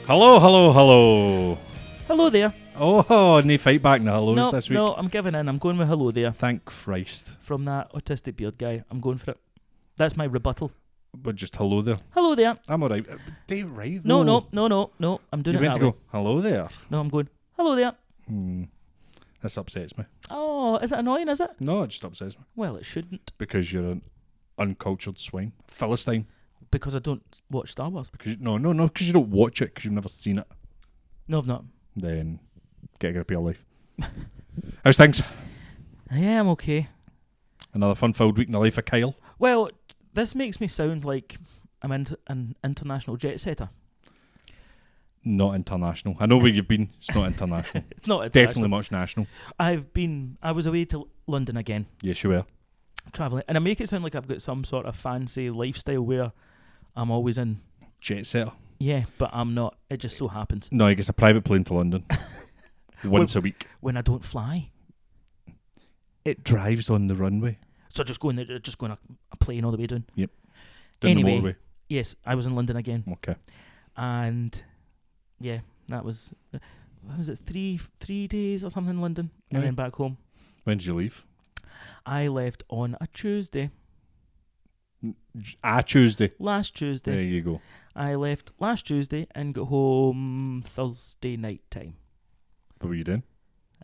Hello, hello, hello. Hello there. Oh, no fight back in the hellos this week. No, I'm giving in. I'm going with hello there. Thank Christ. From that autistic beard guy. I'm going for it. That's my rebuttal. But just hello there. Hello there. I'm alright. Dave, right? No. I'm doing You it meant that to way. go, hello there. No, I'm going, hello there. This upsets me. Oh, is it annoying, is it? No, it just upsets me. Well, it shouldn't. Because you're an uncultured swine. Philistine. Because I don't watch Star Wars. Because because you don't watch it, because you've never seen it. No, I've not. Then get a grip of your life. How's things? Yeah, I'm okay. Another fun-filled week in the life of Kyle. Well, this makes me sound like I'm an international jet setter. Not international. I know where you've been. It's not international. It's not Definitely much national. I was away to London again, Yes, you were. travelling. And I make it sound like I've got some sort of fancy lifestyle where I'm always in. Jet setter. Yeah, but I'm not. It just so happens. No, he gets a private plane to London. Once a week. When I don't fly. It drives on the runway. So just going a plane all the way down. Down Anyway. the motorway. Yes, I was in London again. Okay. And yeah, that was, what was it, 3 days or something in London? And Right. then back home. When did you leave? I left on a Tuesday. Tuesday. Last Tuesday. There you go. I left last Tuesday and got home Thursday night time. What were you doing?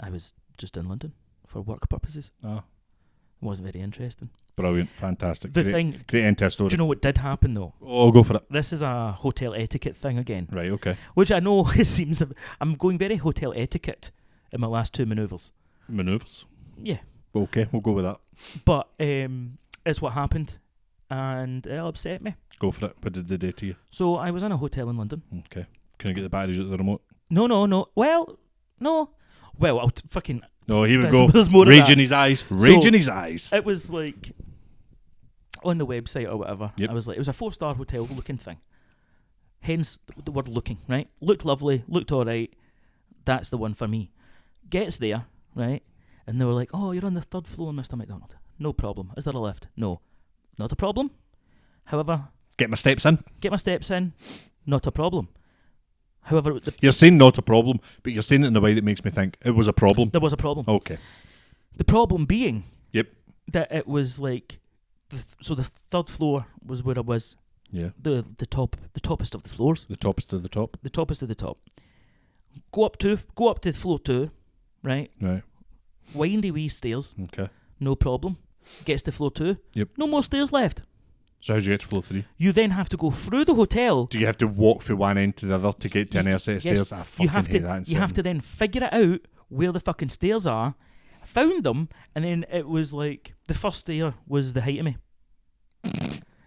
I was just in London for work purposes. Ah, It wasn't very interesting. brilliant. Fantastic. The great, thing, great end to a story. do you know what did happen though? Oh, go for it. This is a hotel etiquette thing again, Right, okay. which I know seems I'm going very hotel etiquette in my last two manoeuvres. Manoeuvres. Yeah, Okay, we'll go with that. but it's what happened, and it upset me. Go for it. What did they do to you? So I was in a hotel in London. Okay. Can I get the batteries at the remote? No. Well, no. Well, I'll fucking. No, here we There's- go. there's more to Rage that. in his eyes. Rage in his eyes. It was like on the website or whatever. Yep. I was like, it was a 4-star hotel looking thing. Hence the word looking, right? Looked lovely, looked all right. That's the one for me. Gets there, right? And they were like, oh, you're on the 3rd floor, Mr. McDonald. No problem. Is there a lift? No. Not a problem. However, Get my steps in. get my steps in. Not a problem. However, You're saying not a problem, but you're saying it in a way that makes me think it was a problem. there was a problem. Okay. The problem being Yep. that it was like, so the 3rd floor was where I was, Yeah. the toppest of the floors. The toppest of the top. The toppest of the top. Go up to floor 2, right? Right. Windy wee stairs, Okay. no problem. Gets to floor 2. Yep. No more stairs left. So how do you get to floor 3? You then have to go through the hotel. Do you have to walk from one end to the other to get to another set of Yes, stairs? I fucking You have hate that. to. You have to then figure it out where the fucking stairs are. Found them, and then it was like the first stair was the height of me.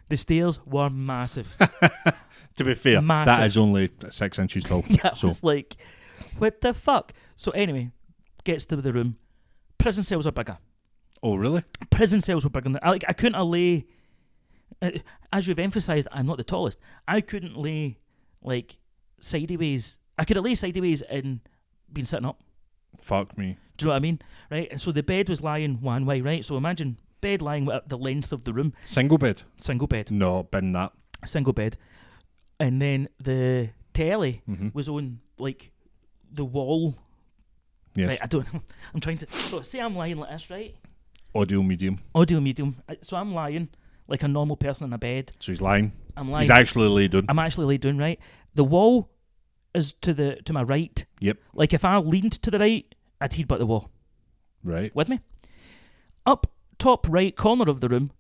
The stairs were massive. To be fair, Massive. that is only 6 inches tall. Yeah, So I was like, what the fuck? So anyway, gets to the room. Prison cells are bigger. Oh, really? Prison cells were bigger than that. I couldn't lay, as you've emphasised, I'm not the tallest. I couldn't lay like sideways. I could have lay sideways and been sitting up. Fuck me. Do you know what I mean? Right? And so the bed was lying one way, right? So imagine bed lying at the length of the room. Single bed? Single bed. No, bin that. Single bed. And then the telly Mm-hmm. was on like the wall. Yes. Right, I don't know. I'm trying to. So say I'm lying like this, right? Audio medium. Audio medium. So I'm lying like a normal person in a bed. So he's lying. I'm lying. He's actually laid down. I'm actually laid down, right? The wall is to my right. Yep. Like if I leaned to the right, I'd headbutt the wall. Right. With me? Up top right corner of the room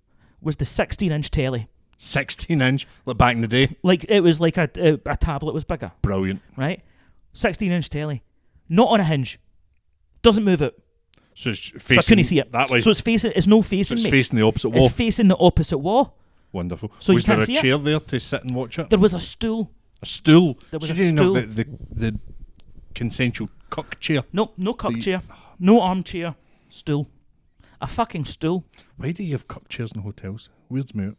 was the 16-inch telly. 16 inch, like back in the day. Like it was like a tablet was bigger, Brilliant. right? 16-inch telly, not on a hinge, doesn't move it. So it's So I facing couldn't see it. that way. So it's facing. It's no facing it's me. facing the opposite wall. It's facing the opposite wall. Wonderful. So you was there can't a see it? chair there to sit and watch it? There was a stool. A stool. There was So a you didn't stool. have the consensual cuck chair. No cuck The- chair. No armchair. Stool. A fucking stool Why do you have cuck chairs in hotels? Weirds me out.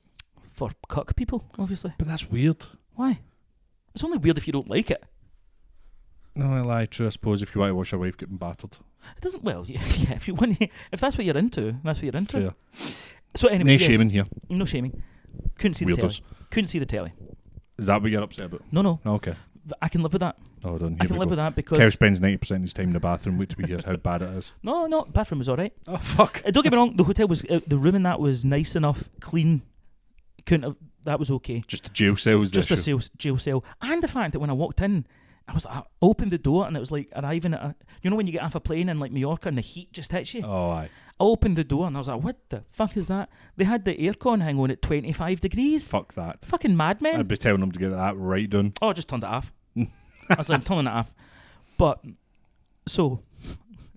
for cuck people, obviously. But that's weird. Why? It's only weird if you don't like it. No, I lie. True, I suppose if you want to watch your wife getting battered. It doesn't. Well, yeah. If you want, if that's what you're into, that's what you're into. Fair. So anyway, No yes, shaming here. no shaming. Couldn't see the telly. Weirdos. Couldn't see the telly. Is that what you're upset about? No. Okay. I can live with that. Hold on, I here can we live go. with that because Kev spends 90% of his time in the bathroom. Wait till we hear how bad it is. no, bathroom was all right. Oh, fuck. Don't get me wrong. The hotel was the room in that was nice enough, clean. Couldn't have, that was okay. Just the jail cells. Just a jail cell, and the fact that when I walked in, I opened the door and it was like arriving at when you get off a plane in like Mallorca and the heat just hits you. Oh, aye. I opened the door and I was like, what the fuck is that? They had the aircon hang on at 25 degrees. Fuck that. Fucking madmen. I'd be telling them to get that right done. Oh, I just turned it off. I was like, I'm turning it off. But, so,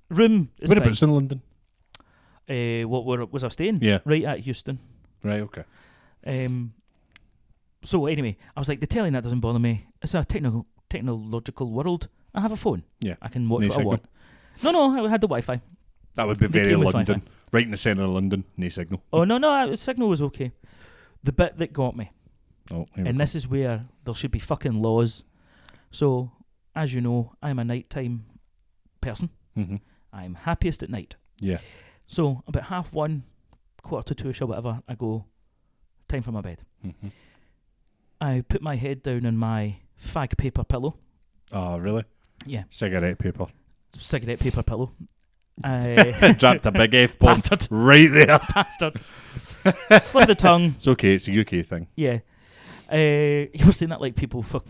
room is Whereabouts in London? Where was I staying? Yeah. Right at Houston. Right, okay. So anyway, I was like, the telly, that doesn't bother me. It's a technological world. I have a phone. Yeah. I can watch No what signal. I want. No, I had the Wi-Fi. That would be They very came with London. Wi-Fi. Right in the centre of London. No signal. Oh, no, signal was okay. The bit that got me, Oh, here we and go. this is where there should be fucking laws. So, as you know, I'm a nighttime person. Mm-hmm. I'm happiest at night. Yeah. So, about 1:30, 1:45 or whatever, I go, time for my bed. Mm-hmm. I put my head down on my fag paper pillow. Oh, really? Yeah, Cigarette paper. cigarette paper pillow. Dropped a big F-bomb Bastard. right there. Bastard. Slip the tongue. It's okay. It's a UK thing. Yeah. You were saying that like people out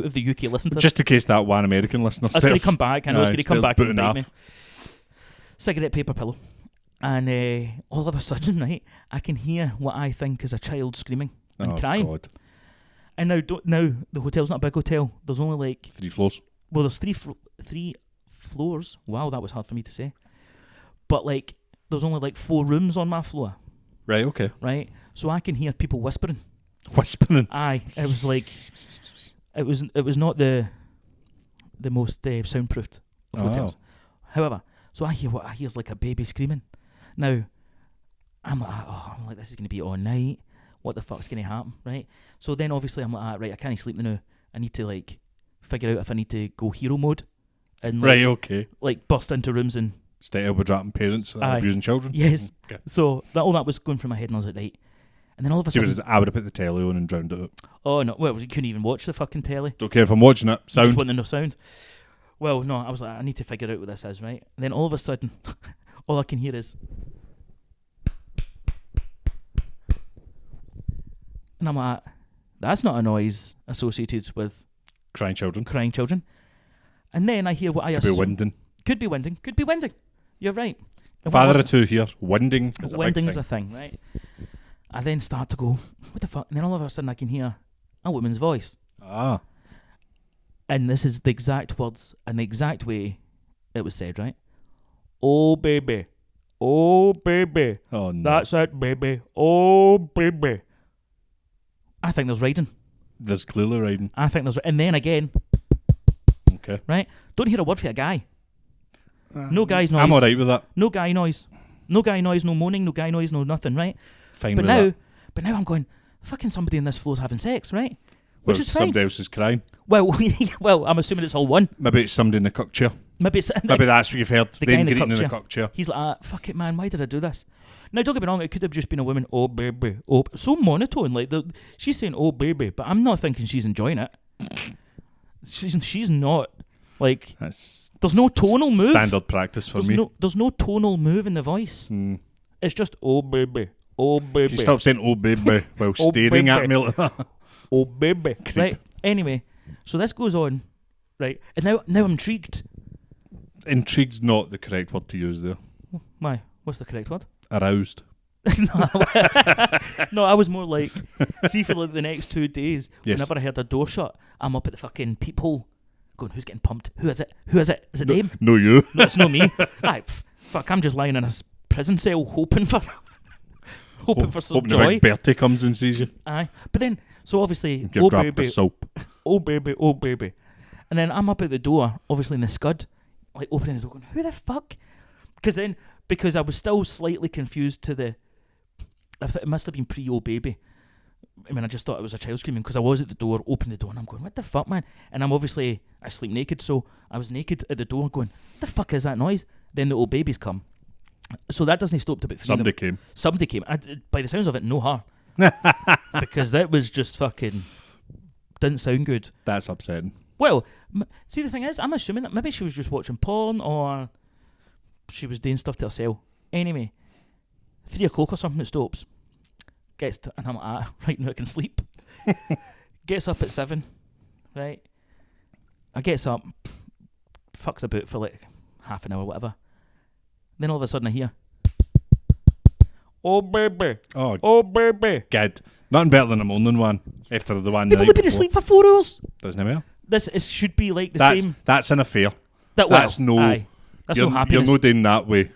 of the UK listen to this. Just in case that one American listener I was going to come back. I know I was going to come back and booting bite off. me. Cigarette paper pillow. And all of a sudden, right, I can hear what I think is a child screaming and Oh, crying. God. And now the hotel's not a big hotel. There's only like 3 floors. well, there's three floors. Wow, that was hard for me to say. But like, there's only like 4 rooms on my floor, Right, okay. right? So I can hear people whispering. Whispering. Aye, it was like it was not the most soundproofed of hotels. However, so I hear what I hear is like a baby screaming. Now, I'm like, this is going to be all night. What the fuck's going to happen, right? So then obviously I'm like, right, I can't sleep now. I need to like figure out if I need to go hero mode and like, Right, okay. like burst into rooms and Stay elbow dropping parents Aye. abusing children. yes. Okay. So all that was going through my head and I was like, right. And then all of a See what sudden, it is, I would have put the telly on and drowned it out. oh no, well, you couldn't even watch the fucking telly. Don't care if I'm watching it. Just Sound. wanted no sound. Well, no, I was like, I need to figure out what this is, right? And then all of a sudden, all I can hear is, and I'm like, that's not a noise associated with Crying children. crying children. And then I hear what I Could be winding. Could be winding. You're right. And Father what of 2 here. Winding is a big winding thing. is a thing, right? I then start to go, what the fuck? And then all of a sudden I can hear a woman's voice. Ah. And this is the exact words and the exact way it was said, right? Oh, baby. Oh, baby. Oh, no. That's it, baby. Oh, baby. I think there's riding. There's clearly riding. I think there's... And then again, Okay. right? Don't hear a word for a guy. No guy's noise. I'm alright with that. No guy noise. No guy noise, no moaning, no guy noise, no nothing, right? Fine But with now, that. but now I'm going, fucking somebody in this floor's having sex, right? Well, Which is fine. somebody else is crying. Well, well, I'm assuming it's all one. Maybe it's somebody in the cock chair. Maybe it's... Maybe that's what you've heard. The guy Them in the greeting cock chair. cock chair. He's like, fuck it, man, why did I do this? Now, don't get me wrong, it could have just been a woman, oh, baby, oh, so monotone, like, she's saying, oh, baby, but I'm not thinking she's enjoying it. She's not, like, That's there's no tonal move. Standard practice for me. There's no tonal move in the voice. Hmm. It's just, oh, baby, oh, baby. Can you stop saying "oh baby" while Oh, staring at baby. me like that? Oh, baby. Creep. Right, anyway, so this goes on, right, and now I'm intrigued. Intrigued's not the correct word to use there. Why? What's the correct word? Aroused. No, I was more like, see for like the next 2 days, Yes. whenever I heard a door shut, I'm up at the fucking peephole, going, who's getting pumped? Who is it? Who is it? Is it No, them? no, you. No, it's not me. Aye, fuck, I'm just lying in a prison cell hoping for some Hoping the joy. big Bertie comes and sees you. Aye, but then, so obviously, You're oh grabbed the baby, soap. oh baby, oh baby. And then I'm up at the door, obviously in the scud, like opening the door going, who the fuck? Because I was still slightly confused to the, I thought it must have been pre-oh baby. I mean, I just thought it was a child screaming because I was at the door, opened the door, and I'm going, what the fuck, man? And I sleep naked, so I was naked at the door going, what the fuck is that noise? Then the old babies come. So that doesn't stop to about 3 in the Somebody came. Somebody came. By the sounds of it, no her. Because that was just fucking... Didn't sound good. That's upsetting. Well, see, the thing is, I'm assuming that maybe she was just watching porn or she was doing stuff to herself. Anyway, 3 o'clock or something at Stopes. And I'm like, right now I can sleep. Gets up at 7, right? I gets up, fucks about for like half an hour, whatever. Then all of a sudden I hear, oh baby, oh baby. Good. Nothing better than a morning one after the one. They've only been asleep for 4 hours. Doesn't it matter? This should be like same. That's an affair. That's no. Aye, that's no happiness. You're not doing that way.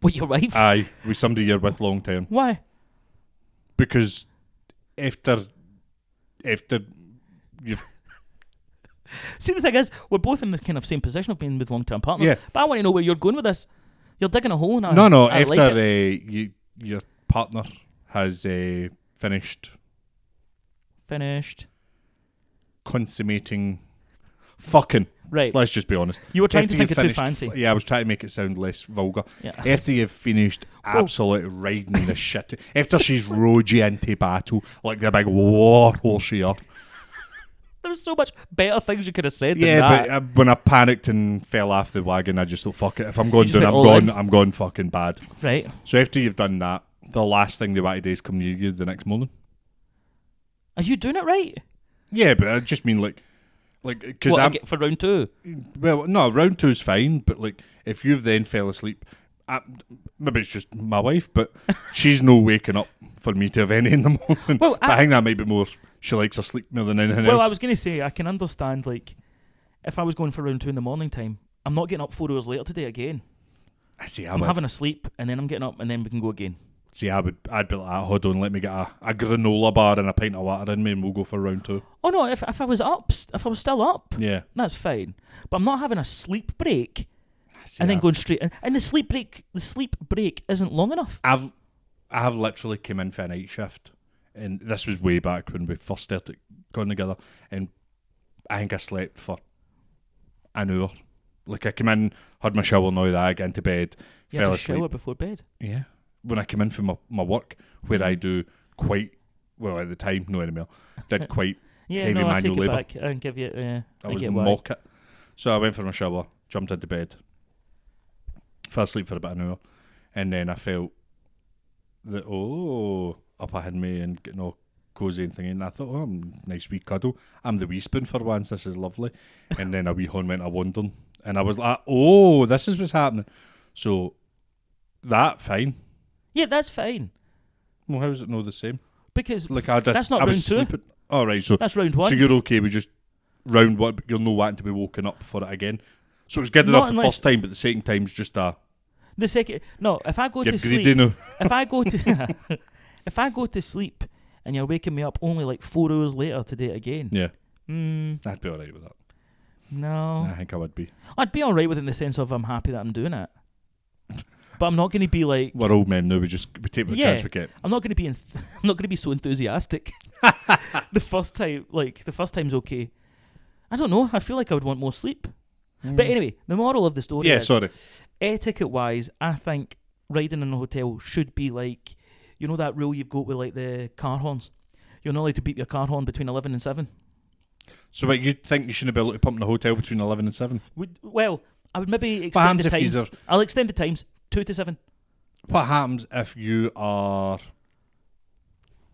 With your wife? Aye, with somebody you're with long term. Why? Because after you've See, the thing is, we're both in the kind of same position of being with long-term partners. Yeah. But I want to know where you're going with this. You're digging a hole now. No. I After like it. your partner has finished consummating fucking. Right. Let's just be honest. You were trying After to think you've it too finished- fancy. Yeah, I was trying to make it sound less vulgar. Yeah. After you've finished absolutely riding the shit, after she's rode you into battle like the big war horse you are. There's so much better things you could have said than Yeah, that. but when I panicked and fell off the wagon, I just thought, fuck it. If I'm going just down, went all I'm going fucking bad. Right. So after you've done that, the last thing they want to do is come near you the next morning. Are you doing it right? Yeah, but I just mean like, because What, I'm for round 2? well, no, round 2's fine, but like if you've then fell asleep, maybe it's just my wife, but she's no waking up for me to have any in the morning. Well, but I think that might be more she likes her sleep more than anything Well, else. I was going to say, I can understand, like, if I was going for round 2 in the morning time, I'm not getting up 4 hours later today again. I see. I'm having a sleep, and then I'm getting up, and then we can go again. See, I'd be like, hold on, let me get a granola bar and a pint of water in me, and we'll go for round 2. Oh no, if I was up, if I was still up, Yeah, that's fine. But I'm not having a sleep break see, and then going straight. And the sleep break isn't long enough. I have literally come in for a night shift, and this was way back when we first started going together, and I think I slept for an hour. Like I came in, had my shower, now that I get into bed, You fell had to asleep. shower before bed. Yeah, when I came in from my work, where I do quite well at the time, no anymore, did quite Yeah, heavy no, I take manual it labour. back and give you. I I was get why. mock it. So I went for my shower, jumped into bed, fell asleep for about an hour, and then I felt that up ahead me and getting all cozy and thingy, and I thought, nice wee cuddle. I'm the wee spoon for once, this is lovely. And then a wee horn went a wandering, and I was like, this is what's happening. So that fine. Yeah, that's fine Well, how is it not the same? because Like I that's not I round was 2. sleeping. All right, so That's round 1. so you're okay with just round 1, but you're not wanting to be woken up for it again. So it's good Not enough the unless- first time, but the second time's just The second, no, if I go you're to greedy sleep, now. if I go to, if I go to sleep and you're waking me up only like 4 hours later to do it again, Yeah, I'd I'd be alright with that. no, I think I would be. I'd be alright with it in the sense of I'm happy that I'm doing it, but I'm not going to be like, We're old men now. We take the Yeah. chance we get. I'm not going to be, I'm not going to be so enthusiastic. The first time's okay. I don't know. I feel like I would want more sleep. But anyway, the moral of the story Yeah, is, sorry. etiquette-wise, I think riding in a hotel should be like, you know that rule you've got with like the car horns? You're not allowed to beep your car horn between 11 and 7. So wait, you think you shouldn't be able to pump in a hotel between 11 and 7? Well, I would maybe What extend happens the if times. you're- I'll extend the times 2 to 7. What happens if you are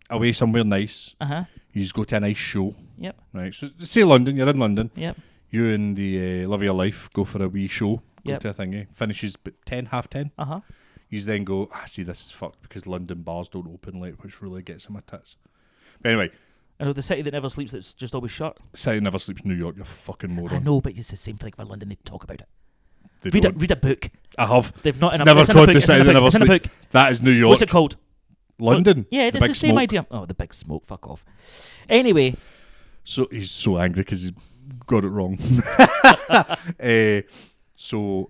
away somewhere nice? Uh-huh. You just go to a nice show. Yep. Right. So say London, you're in London. Yep. You and the love of your life go for a wee show. Go Yep. to a thingy. Finishes about 10, half 10. Uh-huh. You then go, see, this is fucked because London bars don't open late, which really gets in my tits. But anyway, I know the city that never sleeps that's just always shut. City never sleeps, New York, you fucking moron. I know, but it's the same thing for London. They talk about it. They Read don't. a book. I have. They've not. It's in a, never it's in a called book. the It's in city a that book. never It's in a sleeps. book. That is New York. What's it called? London. Yeah, the this is big the same smoke. idea. Oh, the big smoke. Fuck off. Anyway, So he's so angry because he's got it wrong. So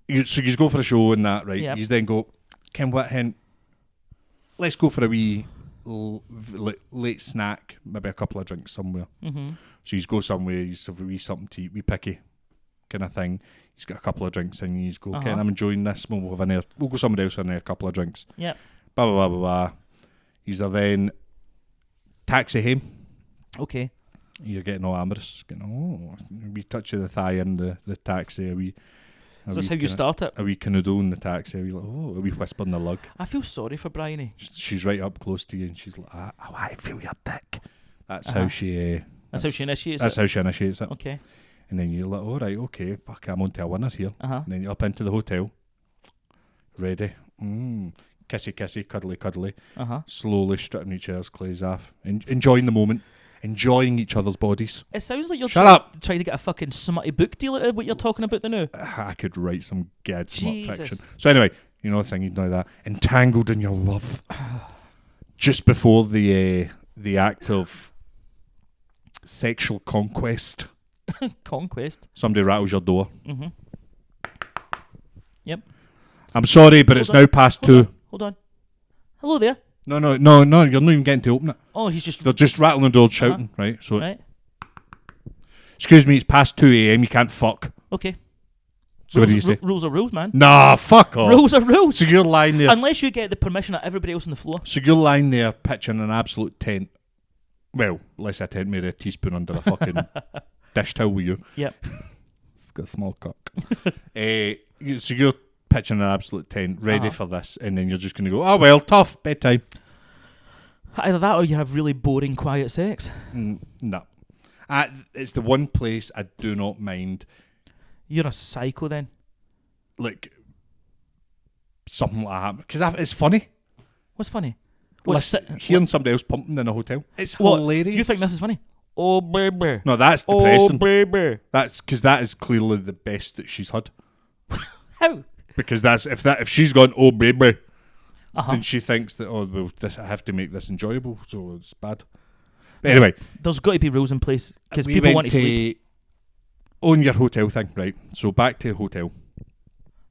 you go for a show and that, right? Yep. You then go, Ken Whithen, let's go for a wee late snack, maybe a couple of drinks somewhere. mm-hmm. So you go somewhere, you have a wee something to eat, wee picky kind of thing. He's got a couple of drinks and you go, Ken, Uh-huh. I'm enjoying this. We'll go somewhere else for a couple of drinks. Yep. Blah, blah, blah, blah, blah. He's then taxi home. Okay. You're getting all amorous, getting a wee touch of the thigh in the taxi, Is this how you start it? a wee canoodle in the taxi, a wee whisper in the lug. I feel sorry for Bryony. She's right up close to you, and she's like, I feel your dick. That's Uh-huh. how she. That's how she initiates That's it. how she initiates it. Okay. And then you're like, all right, okay, fuck, I'm on to a winner here. Uh-huh. And then you're up into the hotel, ready, kissy kissy, cuddly cuddly, Uh-huh. slowly stripping each other's clothes off, enjoying the moment, enjoying each other's bodies. It sounds like you're Shut up! trying to get a fucking smutty book deal out of what you're talking about the now. I could write some good smut Jesus. fiction. So anyway, you know the thing, you know that, entangled in your love. Just before the act of sexual conquest, Conquest. somebody rattles your door. Mm-hmm. Yep. I'm sorry, but it's Hold on. now past 2. Hold on. Hello there. No, you're not even getting to open it. Oh, he's just... They're just rattling the door, shouting, right? So, Right. excuse me, it's past 2 a.m. You can't fuck. Okay. So what do you say? Rules are rules, man. Nah, fuck off. Rules are rules. So you're lying there. Unless you get the permission of everybody else on the floor. So you're lying there pitching an absolute tent. Well, less a tent, maybe a teaspoon under a fucking dish towel with you. Yep. It's got a small cock. So you're pitching an absolute tent, ready for this, and then you're just going to go, oh well, tough, bedtime. Either that or you have really boring, quiet sex. No. It's the one place I do not mind, You're a psycho then. like, something like that. Because it's funny. What's funny? Hearing somebody else pumping in a hotel. It's What? hilarious. You think this is funny? Oh, baby. No, that's Oh, depressing. baby. That's because that is clearly the best that she's had. How? Because if she's gone, oh baby, Uh-huh. then she thinks that, oh well, I have to make this enjoyable, so it's bad. But anyway, There's got to be rules in place because we people went want to sleep. on your hotel thing, right? So back to hotel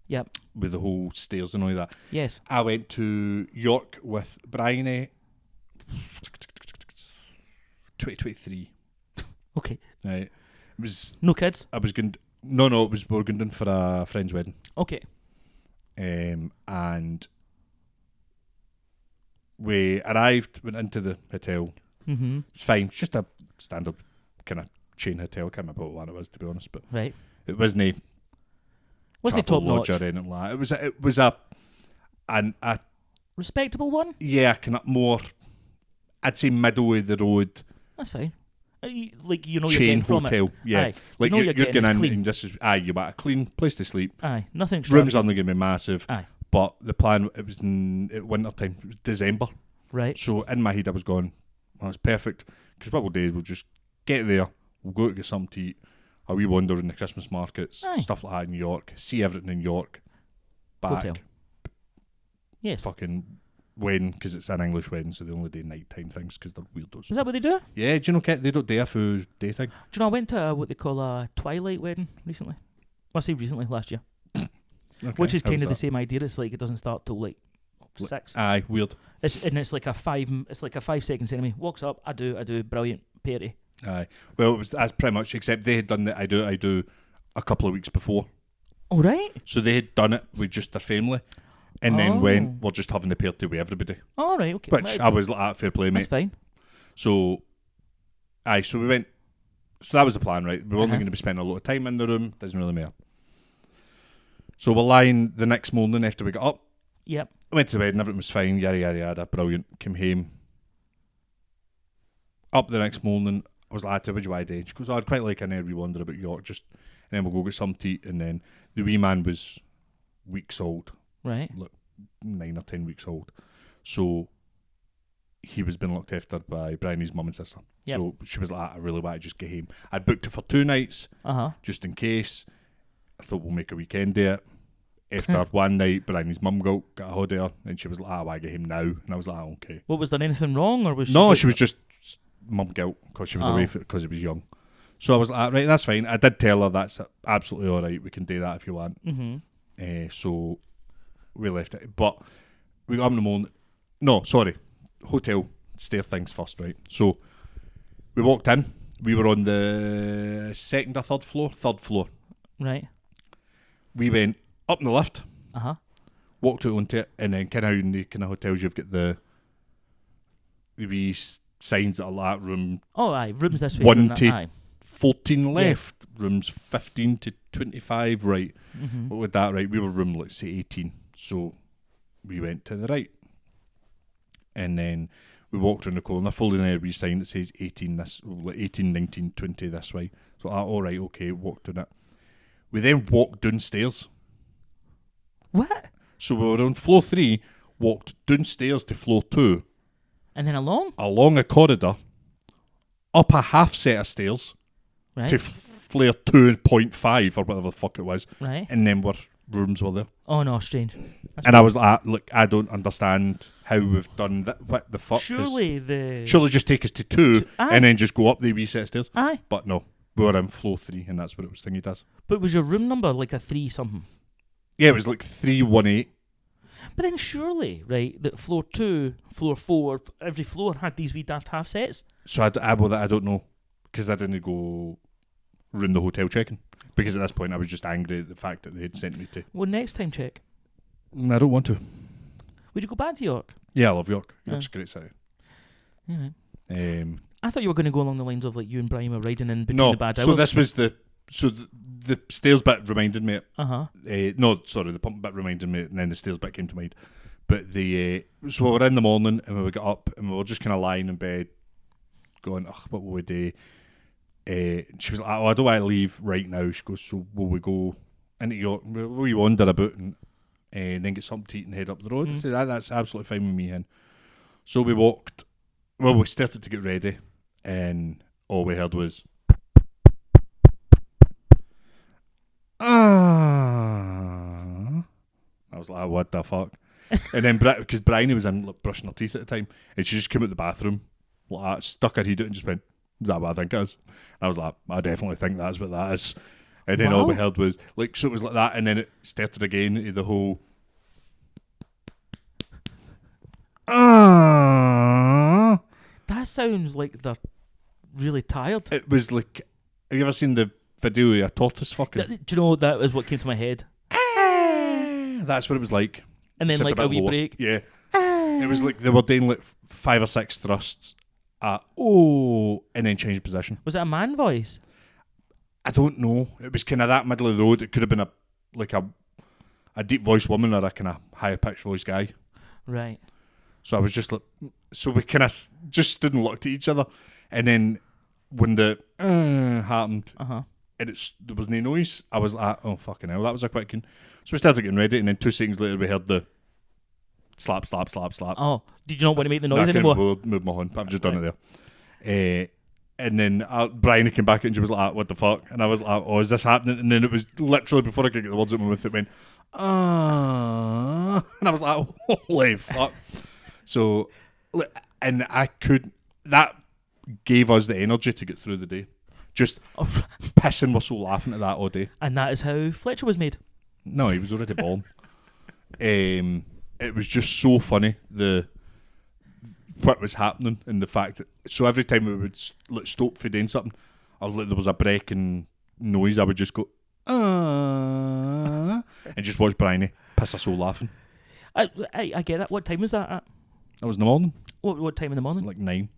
Yep. with the whole stairs and all that. Yes. I went to York with Bryony 2023. Okay. Right. It was No kids. I was going. No, it was we were going down for a friend's wedding. Okay. And we arrived, went into the hotel. Mm-hmm. It was fine. It's just a standard kind of chain hotel. I can't remember what one it was, to be honest, but Right. it wasn't What's the top lodge notch? or anything like that. It was a Respectable one? yeah, kind of more, I'd say middle of the road That's fine. Like, you know you're chain getting from it. hotel. Yeah, Aye. like You know you're you're getting going it's in clean. and this is you want a clean place to sleep. Aye. Nothing Rooms extravagant. only going to be massive. Aye. But the plan, it was at winter time. It was December. Right. So in my head, I was going, well, it's perfect. Because what we'll do is we'll just get there, we'll go to get something to eat, a wee wander in the Christmas markets, Aye. stuff like that in York, see everything in York, back, Hotel. Yes. fucking wedding, because it's an English wedding, so they only do nighttime things because they're weirdos. Is that what they do? Yeah, do you know, they don't do a full day thing. Do you know, I went to what they call a twilight wedding recently. Well, I say recently, last year. Okay, Which is how was kind of the that? same idea. It's like it doesn't start till like 6. Aye, weird. It's like a 5-second ceremony. Walks up, I do, brilliant, party. Aye. Well, that's pretty much, except they had done the I do a couple of weeks before. All right. So they had done it with just their family, and then Oh. went, we're just having the party with everybody. All right. Okay. Which Right. I was like, fair play, That's mate. fine. So, so we went. So that was the plan, right? We were only Uh-huh. going to be spending a lot of time in the room. Doesn't really matter. So we're lying the next morning after we got up. Yep. Went to bed and everything was fine. Yada yada yada. Brilliant. Came home. Up the next morning, I was like, "What do you want to do?" She goes, "I'd quite like an wee wander about York, just, and then we'll go get something to eat." And then the wee man was weeks old, Right. 9 or 10 weeks old. So he was being looked after by Bryony's mum and sister. Yep. So she was like, I really want to just get home. I'd booked it for 2 nights, Uh-huh. just in case. I thought we'll make a weekend day it. After one night, Bryony's mum got a hold of her, and she was like, I want to get him now. And I was like, okay. What, was there anything wrong, or was she No, just... she was just mum guilt because she was Oh. away because he was young. So I was like, right, that's fine. I did tell her that's absolutely all right. We can do that if you want. Mm-hmm. So we left it. But we got up in the morning. No, sorry. Hotel stair things first, right? So we walked in. We were on the second or third floor. Third floor. Right. We went up in the lift, Uh-huh. walked out onto it, and then kind of in the kind of hotels you've got the wee signs that are like room Oh, aye, rooms this way. 1 room that, to aye. 14 left, rooms 15 to 25 right. Mm-hmm. What would that right? We were room, let's say 18, so we went to the right, and then we walked around the corner, folding a wee sign that says 18 this, like 18, 19, 20 this way. So all right, okay, walked on it. We then walked downstairs. What? So we were on floor 3, walked downstairs to floor 2, And then along? along a corridor, up a half set of stairs Right. to flare 2.5 or whatever the fuck it was, Right. and then rooms were there. Oh, no, strange. That's And I was like, look, I don't understand how we've done that. What the fuck? 'Cause surely just take us to 2 Aye. and then just go up the wee set of stairs. Aye. But no, we were in floor 3, and that's what it was thingy does. But was your room number like a 3 something? Yeah, it was like 318. But then surely, right, that floor 2, floor 4, every floor had these wee daft half sets. So I don't know, because I didn't go round the hotel checking. Because at this point I was just angry at the fact that they had sent me to. Well, next time check. I don't want to. Would you go back to York? Yeah, I love York. Yeah. York's a great city. Yeah. Right. Um, I thought you were going to go along the lines of like you and Brian were riding in between no, the bad hours. so this was the stairs bit reminded me. Uh-huh. No, sorry, the pump bit reminded me, and then the stairs bit came to mind. But so we were in the morning, and we got up, and we were just kind of lying in bed, going, "Ugh, what will we do?" She was like, "Oh, I don't want to leave right now." She goes, "So will we go into York? Will we wander about and then get something to eat and head up the road?" I said, "That's absolutely fine with me." Hen. So we walked. Well, we started to get ready, and all we heard was, "Ah!" I was like, "What the fuck?" And then because Bryony was in like, brushing her teeth at the time, and she just came out the bathroom, like that, stuck her head out and just went, "Is that what I think it is?" And I was like, "I definitely think that's what that is." And then all we heard was like, so it was like that, and then it started again. The whole. That sounds like they're really tired. It was like, have you ever seen the video of a tortoise fucking? Do you know that was what came to my head? That's what it was like. And then Except like bit a wee lower. break. Yeah. It was like they were doing like 5 or 6 thrusts at and then change position. Was it a man voice? I don't know. It was kind of that middle of the road. It could have been a deep voiced woman or a kind of higher pitched voice guy. Right. So I was just like, so we kind of just stood and looked at each other, and then when the happened, Uh-huh. and there was no noise, I was like, oh fucking hell, that was a quick one. So we started getting ready, and then 2 seconds later we heard the slap, slap, slap, slap. Oh, did you not want to make the No, noise I couldn't anymore? move my horn. I've just done it there. And then Brian came back and she was like, what the fuck? And I was like, oh, is this happening? And then it was literally before I could get the words out of my mouth, it went, and I was like, holy fuck. So, and that gave us the energy to get through the day. Just pissing, we're so laughing at that all day. And that is how Fletcher was made. No, he was already born. It was just so funny, what was happening, and the fact that, so every time we would stop for doing something, or there was a break in noise, I would just go, and just watch Bryony piss us all laughing. I get that. What time was that at? That was in the morning, What time in the morning? like 9.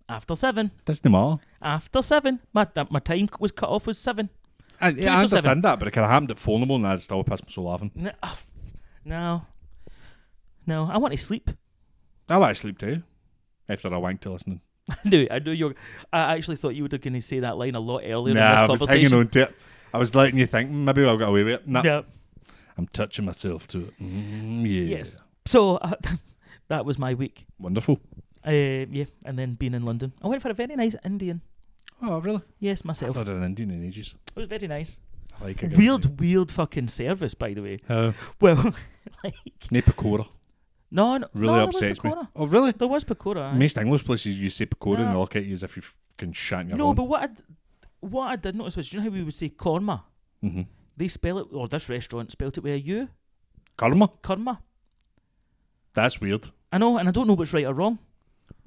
After 7. Doesn't matter. After 7. My time was cut off was 7. I till understand 7. that, but it kind of happened at 4 in the morning, and I'd still piss myself laughing. No. I want to sleep. I want to sleep too, after I wank to listening. I knew you were. I actually thought you were going to say that line a lot earlier in this I was conversation. hanging on to it. I was letting you think, maybe I'll get away with it. Nah, Yeah. I'm touching myself to it. Yeah. Yes. So that was my week. Wonderful. Yeah, and then being in London, I went for a very nice Indian. Oh, really? Yes, I've myself. not done an Indian in ages. It was very nice. I like it. Weird fucking service, by the way. How? Well, like No pakora. no, Really there upsets was me. pakora. Oh, really? There was pakora. Aye. Most English places you say pakora and No. they look at you as if you can shat in your No, horn. but what I did notice was, do you know how we would say korma? Mm-hmm. They spell it, or this restaurant spelt it with a U. Karma? Korma. That's weird. I know, and I don't know what's right or wrong.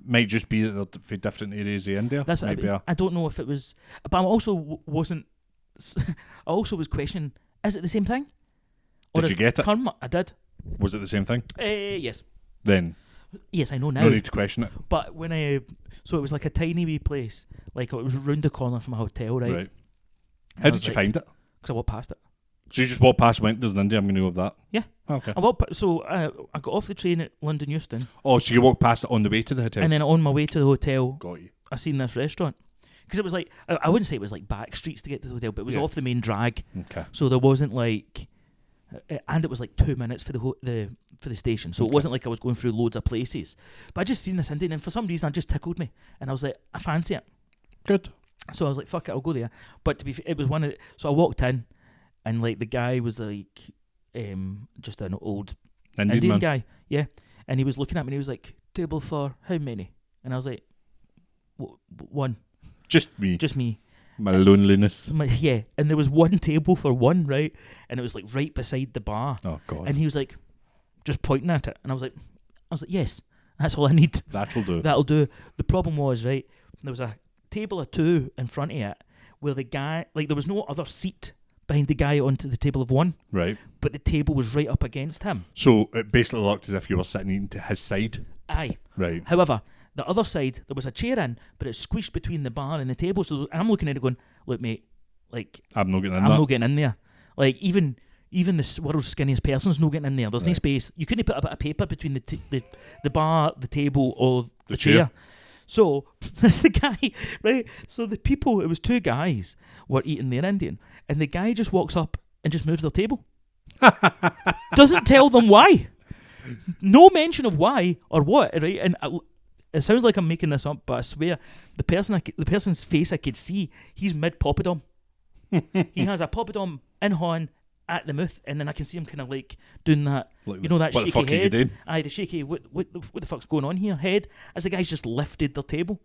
Might just be that they're for different areas of India. That's what Maybe I don't know if it was, but I also wasn't. I also was questioning: is it the same thing? Did you get it? Korma? I did. Was it the same thing? Yes. Then Yes, I know now. No need to question it. But when so it was like a tiny wee place. Like, it was round the corner from a hotel, right? Right. How did you find it? Because I walked past it. So you just walked past Winters in India, I'm going to go with that? Yeah. Okay. I got off the train at London Euston. Oh, so you walked past it on the way to the hotel? And then on my way to the hotel, Got you. I seen this restaurant. Because it was like, I wouldn't say it was like back streets to get to the hotel, but it was off the main drag. Okay. So there wasn't like, and it was like 2 minutes for the station. So it wasn't like I was going through loads of places. But I just seen this Indian, and for some reason it just tickled me, and I was like, I fancy it. Good. So I was like, fuck it, I'll go there. But to be, it was one of. So I walked in, and like the guy was like, just an old Indian man. guy, yeah, and he was looking at me, and he was like, table for how many? And I was like, one. Just me. Just me. My loneliness. Yeah, and there was one table for one, right? And it was like right beside the bar. Oh God. And he was like, just pointing at it, and I was like, yes, that's all I need. That'll do. That'll do. The problem was, right, there was a table of two in front of it, where the guy, like, there was no other seat behind the guy onto the table of one, Right. but the table was right up against him. So it basically looked as if you were sitting eating to his side. Aye. Right. However, the other side, there was a chair in, but it's squished between the bar and the table. So I'm looking at it going, look, mate, like, I'm not getting in I'm that. not getting in there. Like, even the world's skinniest person's not getting in there. There's no Right. space. You couldn't put a bit of paper between the bar, the table, or The the chair. chair. So that's the guy, right? So the people, it was two guys, were eating their Indian, and the guy just walks up and just moves their table. Doesn't tell them why. No mention of why or what, right? And it sounds like I'm making this up, but I swear the person's face I could see, he's mid poppadom. He has a poppadom in horn at the mouth, and then I can see him kind of like doing that, Like, you know, that what the shaky fuck are you head. doing? Aye, the shaky. What the fuck's going on here? Head as the guy's just lifted their table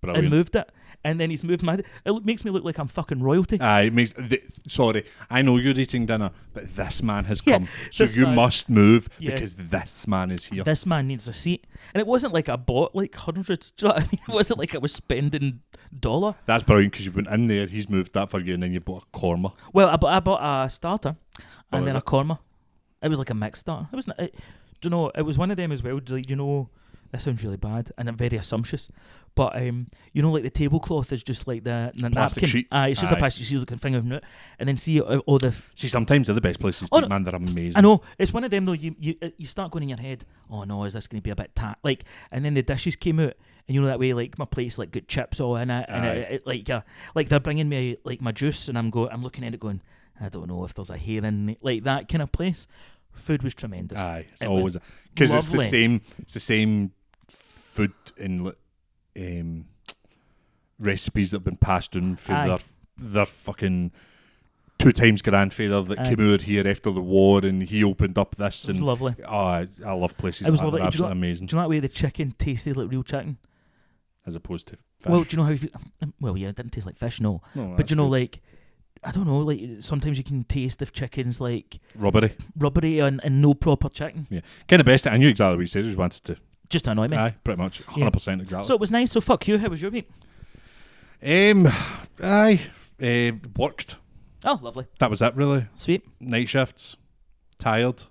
Brilliant. and moved it, and then he's moved my. It makes me look like I'm fucking royalty. Aye, it makes. Sorry, I know you're eating dinner, but this man has Yeah, come, so this you man- must move Yeah. because this man is here. This man needs a seat, and it wasn't like I bought like hundreds. Do you know what I mean? It wasn't like I was spending dollar. That's brilliant because you've went in there, he's moved that for you, and then you bought a korma. Well, I bought a starter What and was then a it? korma. It was like a mixed starter. It wasn't. Do you know? It was one of them as well. Like, you know, this sounds really bad and I'm very assumptuous, but you know, like the tablecloth is just like the Plastic napkin. sheet. Aye, it's just a Aye. plastic sheet looking thing of it, and then see all the. See, sometimes they're the best places to Oh, eat, man. They're amazing. I know it's one of them though. You start going in your head. Oh no, is this going to be a bit like? And then the dishes came out, and you know that way, like my plate's like got chips all in it, and Aye. it like they're bringing me like my juice, and I'm looking at it going, I don't know if there's a hair in it, like that kind of place. Food was tremendous. Aye, it's It always was because it's the lovely. same. It's the same food in recipes that have been passed down for Aye. their fucking 2 times grandfather that Aye. came out here after the war, and he opened up this. It was And lovely. I love places. It was like that. lovely. They're Do you know absolutely amazing, Do you know that way the chicken tasted like real chicken? as opposed to fish. Well, do you know how? Well, yeah, it didn't taste like fish, no. No, But that's you know, good. like, I don't know, like sometimes you can taste if chicken's like rubbery. rubbery and no proper chicken. Kind of best. I knew exactly what you said. I just wanted to. Just to annoy me. Aye, pretty much, 100% exactly. So it was nice. So fuck you. How was your week? Worked. Oh, lovely. That was it, really. Sweet. Night shifts. Tired.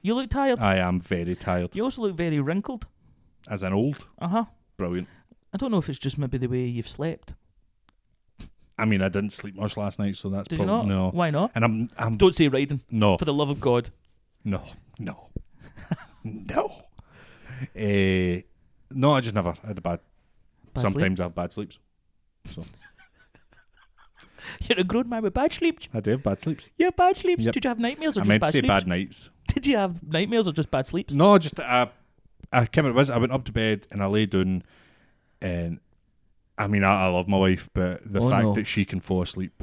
You look tired. I am very tired. You also look very wrinkled. As an old. Uh-huh. Brilliant. I don't know if it's just maybe the way you've slept. I mean, I didn't sleep much last night, so that's Did you probably not? no. Why not? And I'm Don't say riding, no, for the love of God. no. No. No, I just never had a bad. Bad sometimes I have bad sleeps. sleep? You're a grown man with bad sleep. I do have bad sleeps. You have bad sleeps? Yep. Did you have nightmares or I just meant bad to say sleeps? bad nights. Did you have nightmares or just bad sleeps? No, just I can't remember what it was. I went up to bed and I lay down, and I mean I love my wife, but the Oh, fact no. that she can fall asleep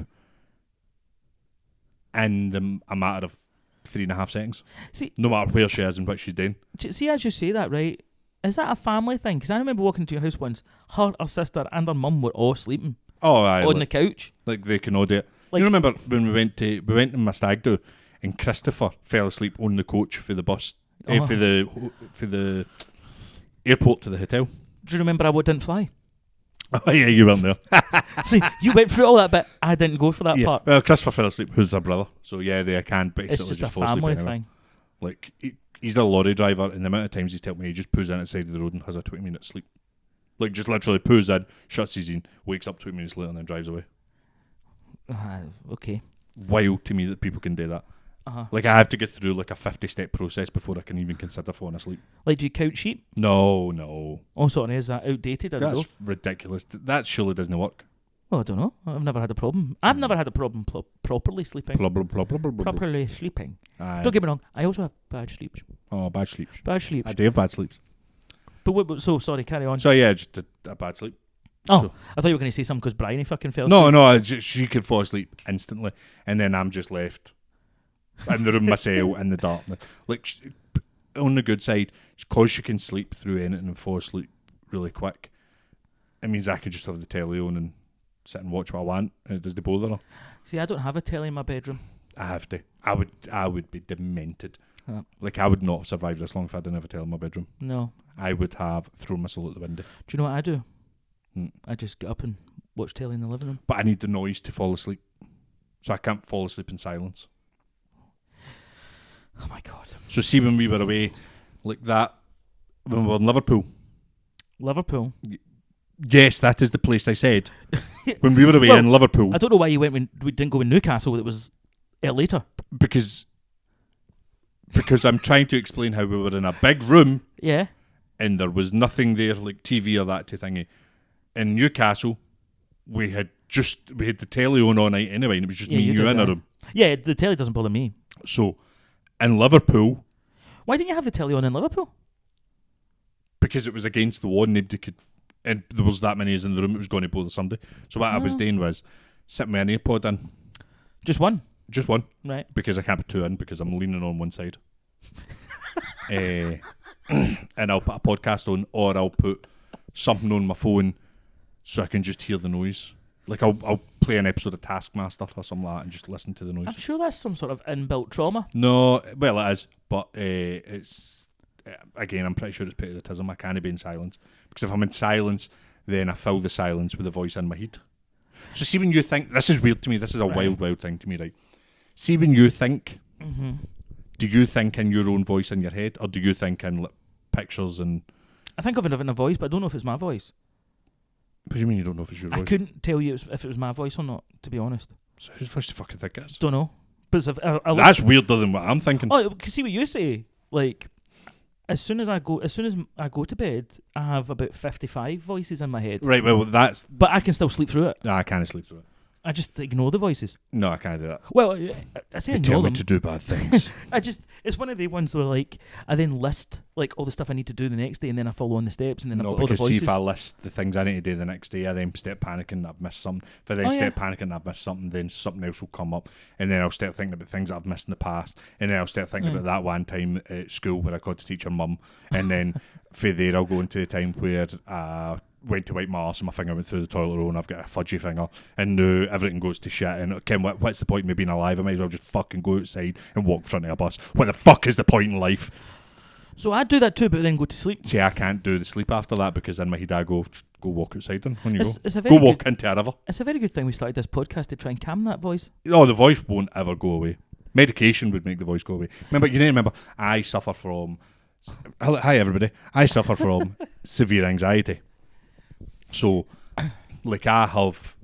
in a matter of 3.5 seconds, See, no matter where she is and what she's doing. see, as you say that, right? Is that a family thing? Because I remember walking into your house once. Her sister, and her mum were all sleeping Oh, aye, on the like, couch. like they can all do it. Like- You remember when we went to my stag do, and Christopher fell asleep on the coach for the bus, Oh. for the airport to the hotel. Do you remember I didn't fly? Oh yeah, you weren't there. So you went through all that, but I didn't go for that Yeah. part. Well, Christopher fell asleep. Who's her brother? So yeah, they can basically It's just a fall asleep family anyway. thing. Like he's a lorry driver, and the amount of times he's told me he just pulls in at the side of the road and has a 20-minute sleep. Like, just literally pulls in, shuts his in, wakes up 20 minutes later and then drives away. Okay. Wild to me that people can do that. Like, I have to get through like a 50-step process before I can even consider falling asleep. Like, do you count sheep? No. Oh, sorry, is that outdated? I don't know. That's ridiculous. That surely doesn't work. Well, I don't know. I've never had a problem. I've never had a problem properly sleeping. Properly sleeping. Aye. Don't get me wrong. I also have bad sleeps. Oh, bad sleeps. Bad sleeps. I do have bad sleeps. But so sorry. Carry on. So yeah, just a bad sleep. Oh, So, I thought you were going to say something because Bryony fucking fell asleep. no. She could fall asleep instantly, and then I'm just left in the room myself in the darkness. Like, on the good side, because she can sleep through anything and fall asleep really quick, it means I could just have the telly on and sit and watch what I want, and it doesn't bother her. See, I don't have a telly in my bedroom. I have to. I would be demented. Like, I would not survive this long if I didn't have a telly in my bedroom. No. I would have thrown my soul out the window. Do you know what I do? Hmm. I just get up and watch telly in the living room. But I need the noise to fall asleep. So I can't fall asleep in silence. Oh my God. So see when we were away like that, when we were in Liverpool. Liverpool. Yes, that is the place I said. When we were away Well, in Liverpool. I don't know why you went when we didn't go in Newcastle. It was later. Because I'm trying to explain how we were in a big room Yeah. and there was nothing there like TV or that thingy. In Newcastle, we had the telly on all night anyway, and it was just me and you in a room. Yeah, the telly doesn't bother me. So in Liverpool, Why didn't you have the telly on in Liverpool? because it was against the wall, nobody could, and there was that many in the room, it was going to bother somebody. So what I was doing was sitting with an AirPod in, Just one. just one, Right. because I can't put two in because I'm leaning on one side. And I'll put a podcast on, or I'll put something on my phone so I can just hear the noise. Like I'll play an episode of Taskmaster or something like that and just listen to the noise. I'm sure that's some sort of inbuilt trauma. No, well it is, but it's again I'm pretty sure it's patriotism. I can't be in silence because if I'm in silence, then I fill the silence with a voice in my head. So see when you think, this is weird to me. This is a Right. wild thing to me, right? See when you think, Mm-hmm. do you think in your own voice in your head, or do you think in like, pictures and? I think of it in a voice, but I don't know if it's my voice. What do you mean you don't know if it's your I voice? couldn't tell you if it was my voice or not, to be honest. So whose voice do you fucking think it is? Don't know. But if That's weirder than what I'm thinking. Oh, because see what you say. Like, as soon as I go to bed, I have about 55 voices in my head. Right, well that's. But I can still sleep through it. No, I can't sleep through it. I just ignore the voices. No, I can't do that. Well, I say They ignore tell me them. to do bad things. It's one of the ones where like I then list like all the stuff I need to do the next day, and then I follow on the steps, and then I've No, got all the because see voices. if I list the things I need to do the next day, I then start panicking that I've missed something. If I then start panicking that I've missed something, then something else will come up, and then I'll start thinking about things that I've missed in the past, and then I'll start thinking about that one time at school where I got to teach her mum, and then for there I'll go into the time where I went to wipe my arse and my finger went through the toilet roll and I've got a fudgy finger and now everything goes to shit and Ken, what's the point of me being alive? I might as well just fucking go outside and walk in front of a bus. What the fuck is the point in life? So I do that too, but then go to sleep. See, I can't do the sleep after that because in my head I go walk outside then when you It's a go. very Go walk good, into a river. It's a very good thing we started this podcast to try and calm that voice. Oh, the voice won't ever go away. Medication would make the voice go away. You need to remember, I suffer from... Hi everybody. I suffer from severe anxiety. So, like, I have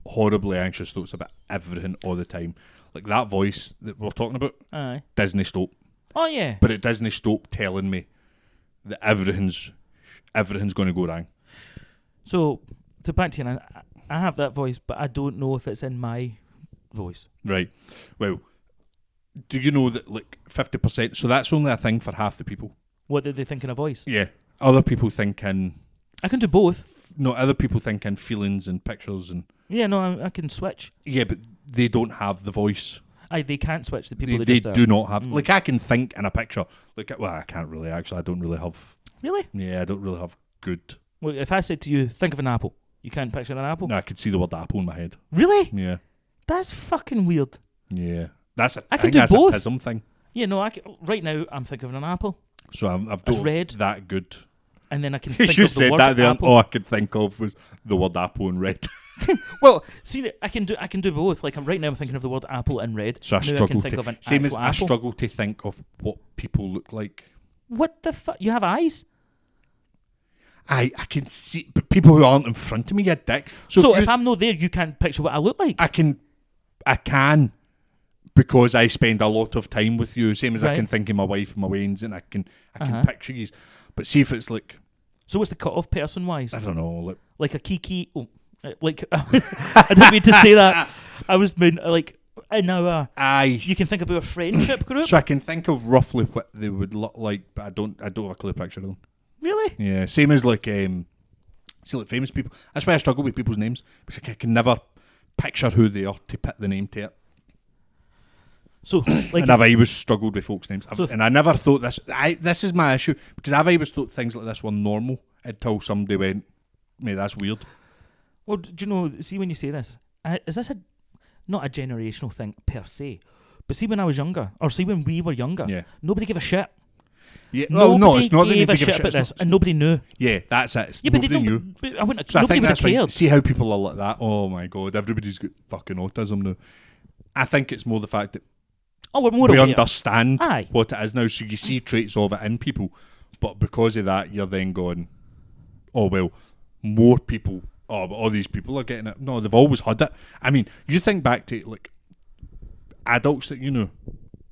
horribly anxious thoughts about everything all the time. Like, that voice that we're talking about, Aye. doesn't stop. Oh yeah. But it doesn't stop telling me that everything's going to go wrong. So to back to you, I have that voice, but I don't know if it's in my voice. Right. Well, do you know that, like, 50%... So that's only a thing for half the people. What did they think in a voice? Yeah. Other people think in... I can do both. No, other people think in feelings and pictures and... Yeah, no, I can switch. Yeah, but they don't have the voice. They can't switch. The people They that do not have... Like, I can think in a picture. Like, well, I can't really, actually. I don't really have... Really? Yeah, I don't really have good... Well, if I said to you, think of an apple, you can't picture an apple? No, I could see the word apple in my head. Really? Yeah. That's fucking weird. Yeah. That's a... I I can think do that's both. a tism thing. Yeah, no, right now I'm thinking of an apple, So I've It's done red. that good. and then I can think You of the said word that there, and apple. all I could think of was the word apple in red. Well, see, I can do both. Like right now, I'm thinking of the word apple in red. So I Now struggle can think to... of an Same as actual I apple. struggle to think of what people look like. What the fuck? You have eyes? I can see, but people who aren't in front of me, you dick. So if I'm not there, you can't picture what I look like? I can, because I spend a lot of time with you, same as I Right. can think of my wife and my wains, and I can Uh-huh. picture you. But see if it's like, So what's the cut-off person-wise? I don't know, Like a kiki... Oh, like... I didn't mean to say that. I was mean, like, in our... You can think of our friendship group? So I can think of roughly what they would look like, but I don't have a clear picture of them. Really? Yeah, same as like like famous people. That's why I struggle with people's names, because I can never picture who they are to put the name to it. So, like... And I've always struggled with folks' names, So and I never thought this. This is my issue, because I've always thought things like this were normal until somebody went, "Mate, that's weird." Well, do you know, see when you say this, is this not a generational thing per se, but see when I was younger, or see when we were younger, Yeah. nobody gave a shit. Yeah. Well, no, it's not that gave they a give shit shit about it's this, not- and nobody knew. Yeah, that's it. It's Yeah, but they nobody don't. knew. But I wouldn't. So I Nobody think would have that's why. cared. See how people are like that. Oh my god, everybody's got fucking autism now. I think it's more the fact that Oh, we're more we aware. understand Aye. what it is now, so you see traits of it in people, but because of that, you're then going, oh well, more people. Oh, but all these people are getting it. No, they've always had it. I mean, you think back to like adults that you know,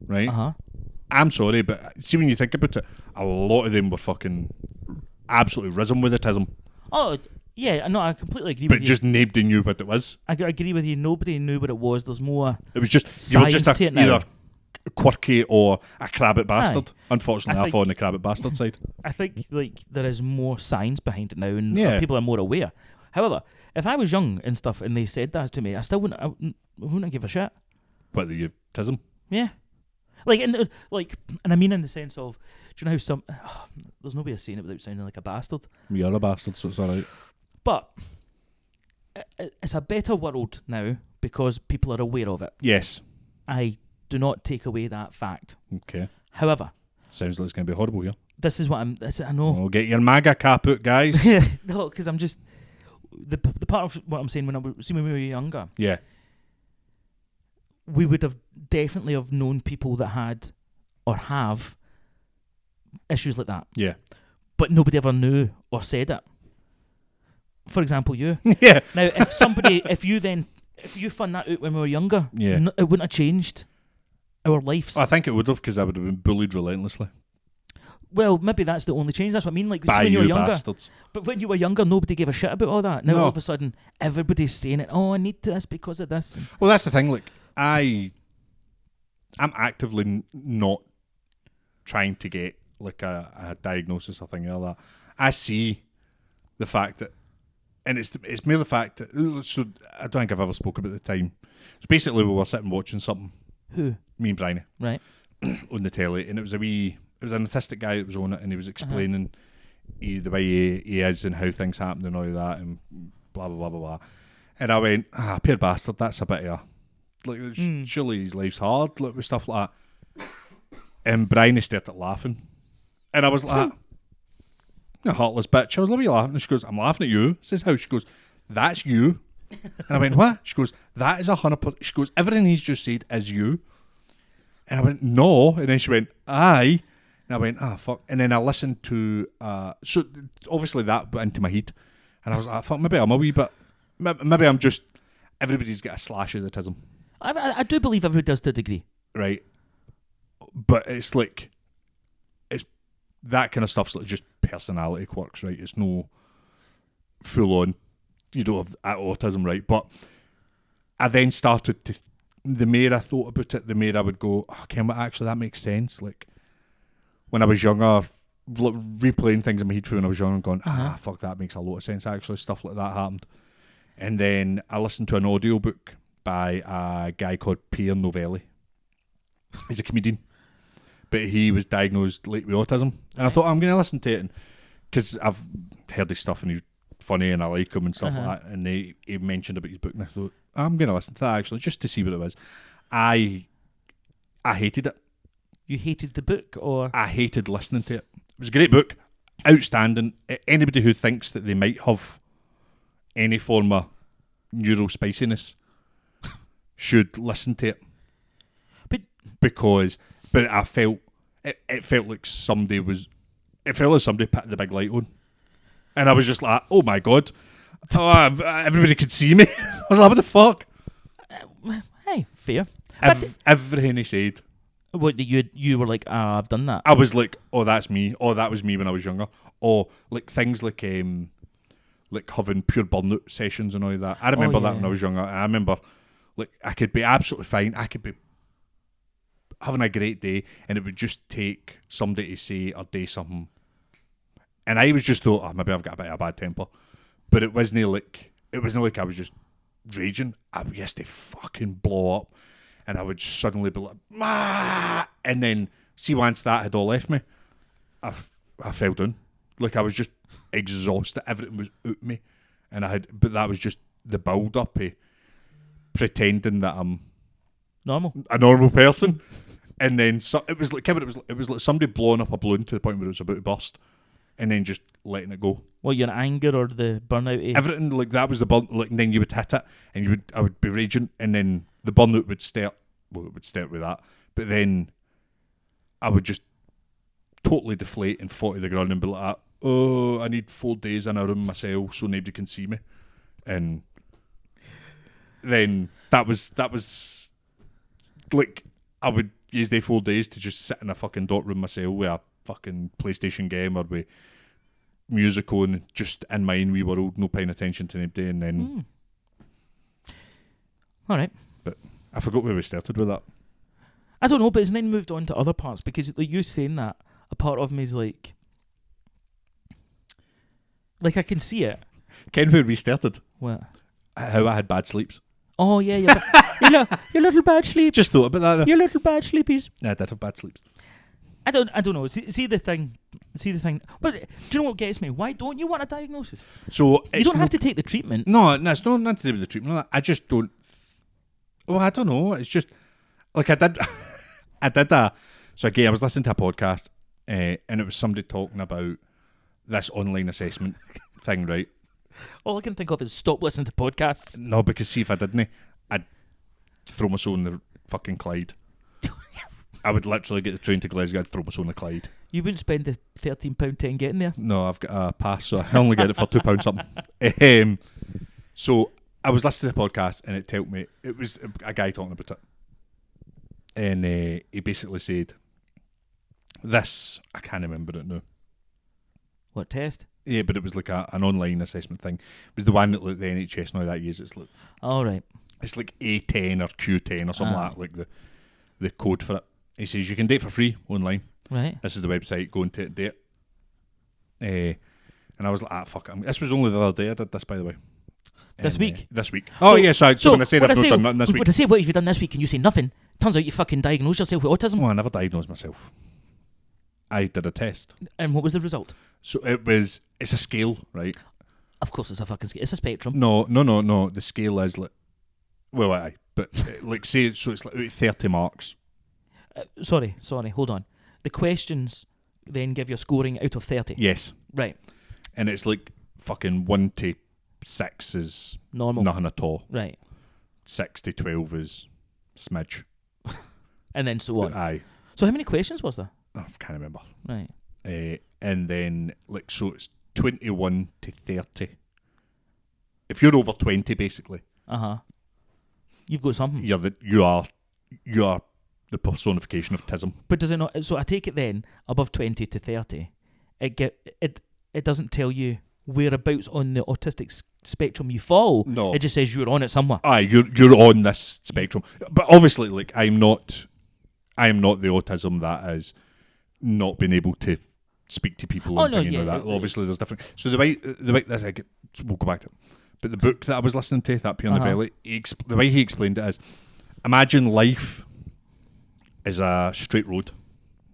right? Uh-huh. I'm sorry, but see when you think about it, a lot of them were fucking absolutely risen with autism, Oh, yeah. No, I completely agree but with just nobody knew what it was. you. I agree with you. Nobody knew what it was. There's more. It was just you were Science just to it now. either quirky or a crabbit bastard. Unfortunately, I I fall on the think- crabbit bastard side. I think like there is more science behind it now, and Yeah. people are more aware. However, if I was young and stuff, and they said that to me, I still wouldn't give a shit. Whether you autism. Yeah, and I mean in the sense of, do you know how some there's no way of saying it without sounding like a bastard, You're a bastard, so it's alright. but it's a better world now because people are aware of it. Yes. I do not take away that fact. Okay. However, Sounds like it's going to be horrible here. this is what I know. Well, get your MAGA cap out, guys. No, because I'm just the part of what I'm saying when we were younger, Yeah. we would have definitely have known people that had or have issues like that, Yeah. but nobody ever knew or said it. For example, you. Yeah. Now, if you found that out when we were younger, Yeah. it wouldn't have changed our lives. I think it would have, because I would have been bullied relentlessly. Well, maybe that's the only change. That's what I mean. Like, see, By when you you were younger, bastards. but when you were younger, nobody gave a shit about all that. Now No. all of a sudden, everybody's saying it. Oh, I need this because of this. Well, that's the thing. Like, I'm actively not trying to get like a diagnosis or thing like that. I see the fact that, and it's more the fact that. So I don't think I've ever spoke about the time. So basically, we were sitting watching something, Who? me and Bryony, Right. on the telly, and it was an autistic guy that was on it, and he was explaining the way he is and how things happen and all of that, and blah blah blah blah blah. And I went, poor bastard, that's a bit of a, surely his life's hard, like with stuff like that. And Bryony started laughing, and I was like, "You heartless bitch!" I was like, "What are you laughing?" And she goes, "I'm laughing at you." Says how? She goes, "That's you." And I went, "What?" She goes, "That is 100%." She goes, "Everything he's just said is you." And I went, "No." And then she went, "Aye." And I went, fuck. And then I listened to, so obviously that went into my head. And I was like, fuck, maybe I'm a wee bit, maybe I'm just, everybody's got a slash of autism, I do believe everybody does to a degree. right? But it's like, it's that kind of stuff's like just personality quirks, right? It's no full on, you don't have autism, right? But I then started to, the more I thought about it, the more I would go, okay, well, actually that makes sense. Like, when I was younger, replaying things in my head from when I was young and going, fuck, that makes a lot of sense, actually. Stuff like that happened. And then I listened to an audiobook by a guy called Pierre Novelli. He's a comedian. But he was diagnosed late with autism. And I thought, I'm going to listen to it. Because I've heard his stuff and he's funny and I like him and stuff like that. And he mentioned about his book and I thought, I'm going to listen to that, actually, just to see what it was. I hated it. You hated the book, or I hated listening to it. It was a great book, outstanding. Anybody who thinks that they might have any form of neural spiciness should listen to it. But But I felt it felt like somebody put the big light on. And I was just like, oh my God. Everybody could see me. I was like, what the fuck? Hey, fair. Everything he said. What, you were like, I've done that. I was like, oh, that's me. Oh, that was me when I was younger. Or like things like having pure burnout sessions and all that. I remember that when I was younger. And I remember like I could be absolutely fine. I could be having a great day, and it would just take somebody to say or do something. And I was just thought, maybe I've got a bit of a bad temper. But it wasn't like I was just raging. I used to fucking blow up, and I would suddenly be like, "Ma!" And then see, once that had all left me, I fell down. Like I was just exhausted. Everything was out me, but that was just the build up of pretending that I'm a normal person. And then it was like somebody blowing up a balloon to the point where it was about to burst, and then just letting it go. Well, your anger or the burnout? Everything like that was the burn. Like, and then you would hit it, and I would be raging, and then the burnout would start. Well, it would start with that, but then I would just totally deflate and fall to the ground and be like, "Oh, I need 4 days in a room myself so nobody can see me," and then that was like I would use the 4 days to just sit in a fucking dark room myself with a fucking PlayStation game or with music on, just in my own wee world, no paying attention to anybody, and then. All right. But I forgot where we started with that. I don't know, but it's then moved on to other parts because like you saying that, a part of me is like I can see it. Ken, where we started? What? How I had bad sleeps. Oh yeah, your little bad sleep. Just thought about that. Your little bad sleepies. Yeah, I did have bad sleeps. I don't know. See the thing. But do you know what gets me? Why don't you want a diagnosis? So you don't have to take the treatment. No, it's not nothing to do with the treatment. I just don't. Well, I don't know. It's just like I did. So again, I was listening to a podcast, and it was somebody talking about this online assessment thing, right? All I can think of is stop listening to podcasts. No, because see, if I didn't, I'd throw myself in the fucking Clyde. I would literally get the train to Glasgow, I'd throw myself in the Clyde. You wouldn't spend the £13.10 getting there? No, I've got a pass, so I only get it for £2 something. So I was listening to the podcast, and it told me, it was a guy talking about it. And he basically said, this, I can't remember it now. What, test? Yeah, but it was like an online assessment thing. It was the one that like the NHS now that uses. It's like, all right. It's like A10 or Q10 or something like that, like the code for it. He says you can do it for free online. Right. This is the website. Go and do it. And I was like, fuck it. This was only the other day I did this, by the way. This week? This week. Oh, yeah, so when I said I've not done nothing this week. When I say, what have you done this week, and you say nothing, turns out you fucking diagnosed yourself with autism. Well, I never diagnosed myself. I did a test. And what was the result? So it's a scale, right? Of course it's a fucking scale. It's a spectrum. No. The scale is like, well, but like say, so it's like 30 marks. Sorry, hold on. The questions then give you a scoring out of 30. Yes. Right. And it's like fucking 1 to 6 is normal. Nothing at all. Right. 6 to 12 is smidge. And then so on. Aye. So how many questions was there? I can't remember. Right. And then like so it's 21 to 30. If you're over 20, basically. You've got something. You are the personification of TISM. But does it not? So I take it then above 20 to 30, it doesn't tell you whereabouts on the autistic spectrum you fall. No, it just says you're on it somewhere. Aye, you're on this spectrum. But obviously, like I am not the autism that is not being able to speak to people. Oh and no, yeah. That. Obviously, there's different. So the way this we'll go back to it. But the book that I was listening to, that Pure Novelli, the way he explained it is, imagine life is a straight road,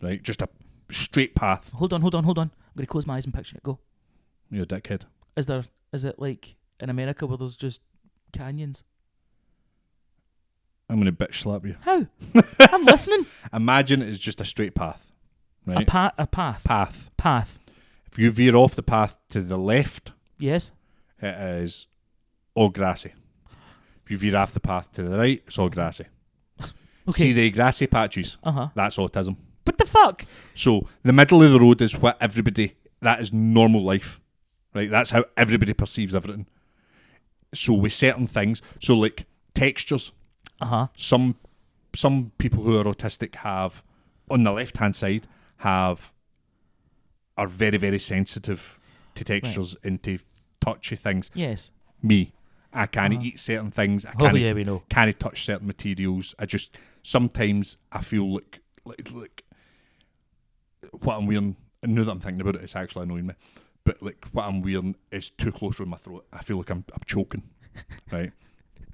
right? Just a straight path. Hold on. I'm going to close my eyes and picture it. Go. You're a dickhead. Is it like in America where there's just canyons? I'm going to bitch slap you. How? I'm listening. Imagine it's just a straight path, right? A path. Path. If you veer off the path to the left, yes, it is all grassy. If you veer off the path to the right, it's all grassy. Okay. See the grassy patches? Uh-huh. That's autism. But What the fuck? So the middle of the road is what that is normal life, right? That's how everybody perceives everything. So with certain things, so like textures, some people who are autistic have, on the left hand side, are very, very sensitive to textures and to touchy things. Yes. Me, I can't eat certain things. I we know. can't touch certain materials. Sometimes I feel like what I'm wearing, and now that I'm thinking about it, it's actually annoying me, but like what I'm wearing is too close to my throat. I feel like I'm choking, right?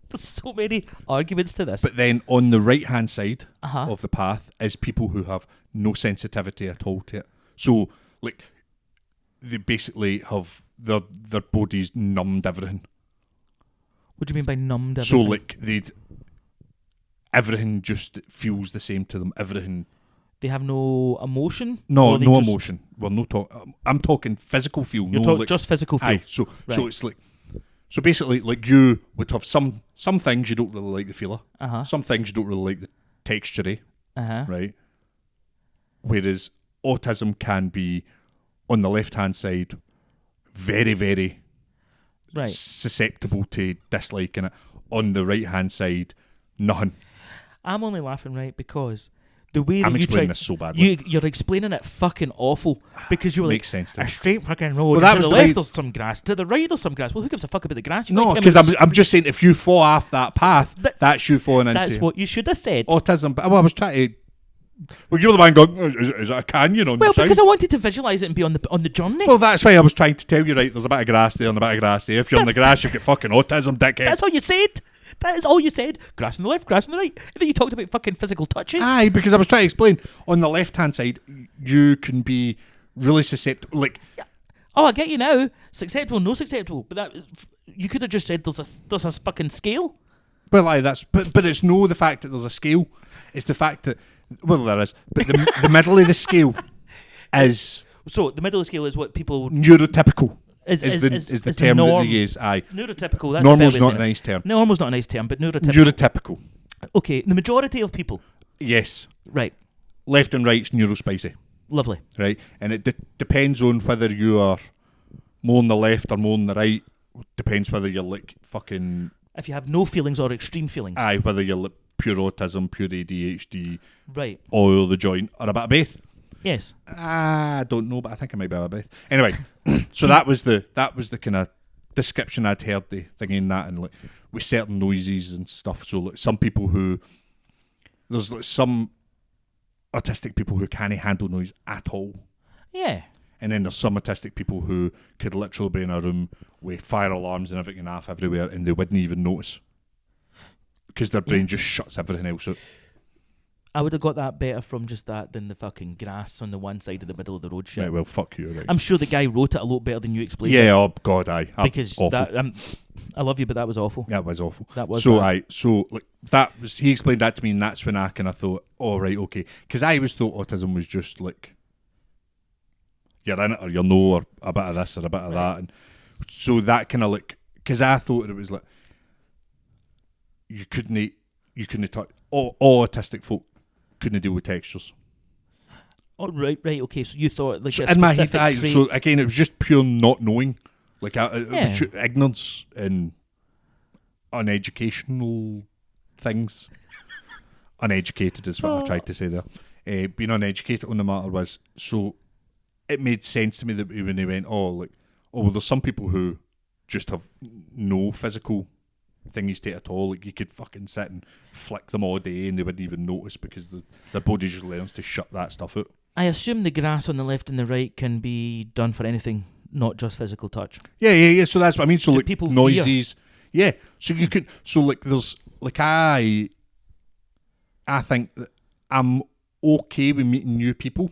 There's so many arguments to this. But then on the right hand side Uh-huh. of the path is people who have no sensitivity at all to it. So like they basically have their bodies numbed everything. What do you mean by numbed So everything? like everything just feels the same to them. Everything. They have no emotion? No, Or they no just- emotion. We're not I'm talking physical feel. You're no, talking like, just physical feel. aye. So Right. it's like, so basically, like you would have some things you don't really like the feel of. Uh-huh. Some things you don't really like the texture of, Uh-huh. right? Whereas autism can be, on the left hand side, very, very Right. susceptible to disliking it. On the right hand side, nothing. I'm only laughing, right, because the way that I'm you explaining try... this so badly. You're explaining it fucking awful because you were like, Makes sense to a me. straight fucking road. Well, And that to was the the left way- there's some grass. To the right there's some grass. Well, who gives a fuck about the grass? You No, gotta because tell me I'm just saying, if you fall off that path, that's you falling into that's what you should have said. autism. But I was trying to. Well, you're the man going, is it a canyon on Well, the side? because I wanted to visualise it and be on the journey. Well, that's why I was trying to tell you, right, there's a bit of grass there and a bit of grass there. If you're on the grass, you've got fucking autism, dickhead. That's all you said. That is all you said. Grass on the left, grass on the right. And then you talked about fucking physical touches. Aye, because I was trying to explain. On the left-hand side, you can be really susceptible. Like, Oh, I get you now. Susceptible, no susceptible. But that you could have just said there's a fucking scale. well, aye, but it's no the fact that there's a scale. It's the fact that, well, there is. But the middle of the scale is So the middle scale is what people neurotypical. Is the is term that norm. they use. Aye. Neurotypical. That's Normal's a better way not of a saying nice term. it. Normal's not a nice term, but neurotypical. Neurotypical. Okay, the majority of people. Yes. Right. Left and right's neurospicy. Lovely. Right? And it depends on whether you are more on the left or more on the right. Depends whether you're like fucking... If you have no feelings or extreme feelings. Aye, whether you're like pure autism, pure ADHD, Right. or the joint, or a bit of both. Yes. I don't know, but I think it might be a bit of both. Anyway, so that was the kind of description I'd heard the thing in that, and like with certain noises and stuff. So like some people who... There's like some autistic people who can't handle noise at all. Yeah. And then there's some autistic people who could literally be in a room with fire alarms and everything off everywhere and they wouldn't even notice. Because their brain just shuts everything else out. I would have got that better from just that than the fucking grass on the one side of the middle of the road shit. Right, well, fuck you. Right. I'm sure the guy wrote it a lot better than you explained it. Yeah, oh, God, aye. Because awful. that, I love you, but that was awful. That was awful. That was so, bad. aye, so like that was, he explained that to me and that's when I kind of thought, oh, right, okay. Because I always thought autism was just like, you're in it or you're no, or a bit of this or a bit of that. And so that kind of like, because I thought it was like, you couldn't touch, all autistic folk couldn't deal with textures. Oh, right, okay. So you thought like So a in my specific head, trait. so again, it was just pure not knowing, like it Yeah. was ignorance and uneducational things. Uneducated is what I tried to say there. Being uneducated on the matter was, so it made sense to me that when they went, well, there's some people who just have no physical thingies to it at all. Like you could fucking sit and flick them all day and they wouldn't even notice because their body just learns to shut that stuff out. I assume the grass on the left and the right can be done for anything, not just physical touch. Yeah. So that's what I mean. So Do like people noises. Yeah. So you could. So like there's like I think that I'm okay with meeting new people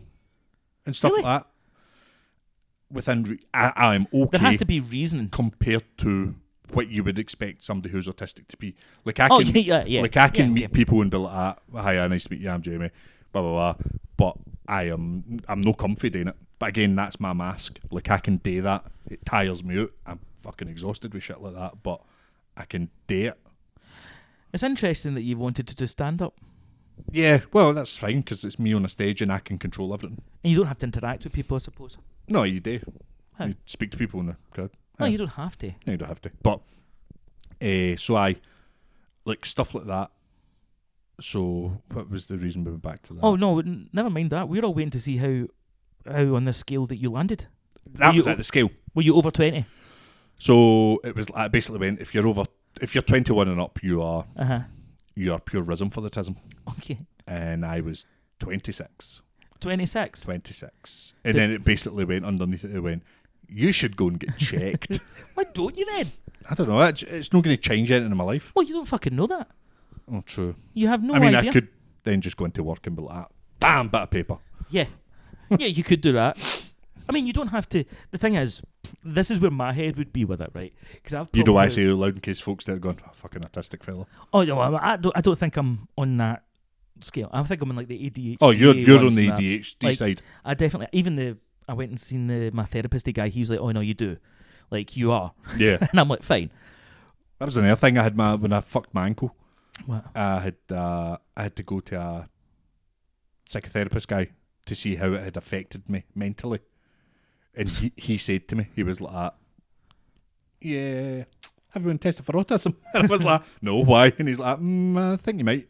and stuff Really? like that. I'm okay. There has to be reasoning. compared to what you would expect somebody who's autistic to be. Like I Oh, can. yeah. Like I can Yeah, meet okay. people and be like, hi, nice to meet you. I'm Jamie. Blah blah blah. But I'm no comfy doing it. But again, that's my mask. Like I can do that. It tires me out. I'm fucking exhausted with shit like that. But I can do it. It's interesting that you wanted to do stand up. Yeah, well, that's fine because it's me on a stage and I can control everything. And you don't have to interact with people, I suppose. No, you do. How? You speak to people in the crowd. No, Yeah. you don't have to. No, you don't have to. But so I like stuff like that. So what was the reason we went back to that? Oh no, never mind that. We're all waiting to see how on the scale that you landed. that were was you- at the scale. Were you over 20? So it was. I basically went if you're 21 and up, you are pure rhythm for the tism, Okay. and I was 26. 26. 26. And then it basically went underneath it. It went, you should go and get checked. Why don't you then? I don't know. It's not going to change anything in my life. Well, you don't fucking know that. Oh, true. You have no I mean, idea. I could then just go into work and be like, bam, bit of paper. Yeah. Yeah, you could do that. I mean, you don't have to. The thing is, this is where my head would be with it, right? Because I've You know why I probably- say it out loud in case folks start going, oh, fucking autistic fella. Oh no, I don't think I'm on that scale. I think I'm in like the ADHD. Oh, you're on ones the and that. ADHD Like, side. I definitely. I went and seen my therapist guy. He was like, "Oh no, you do, like you are," Yeah. and I'm like, "Fine." That was another thing I had when I fucked my ankle. What? I had to go to a psychotherapist guy to see how it had affected me mentally. And he said to me, he was like, yeah, everyone tested for autism. And I was like, no, why? And he's like, I think you might.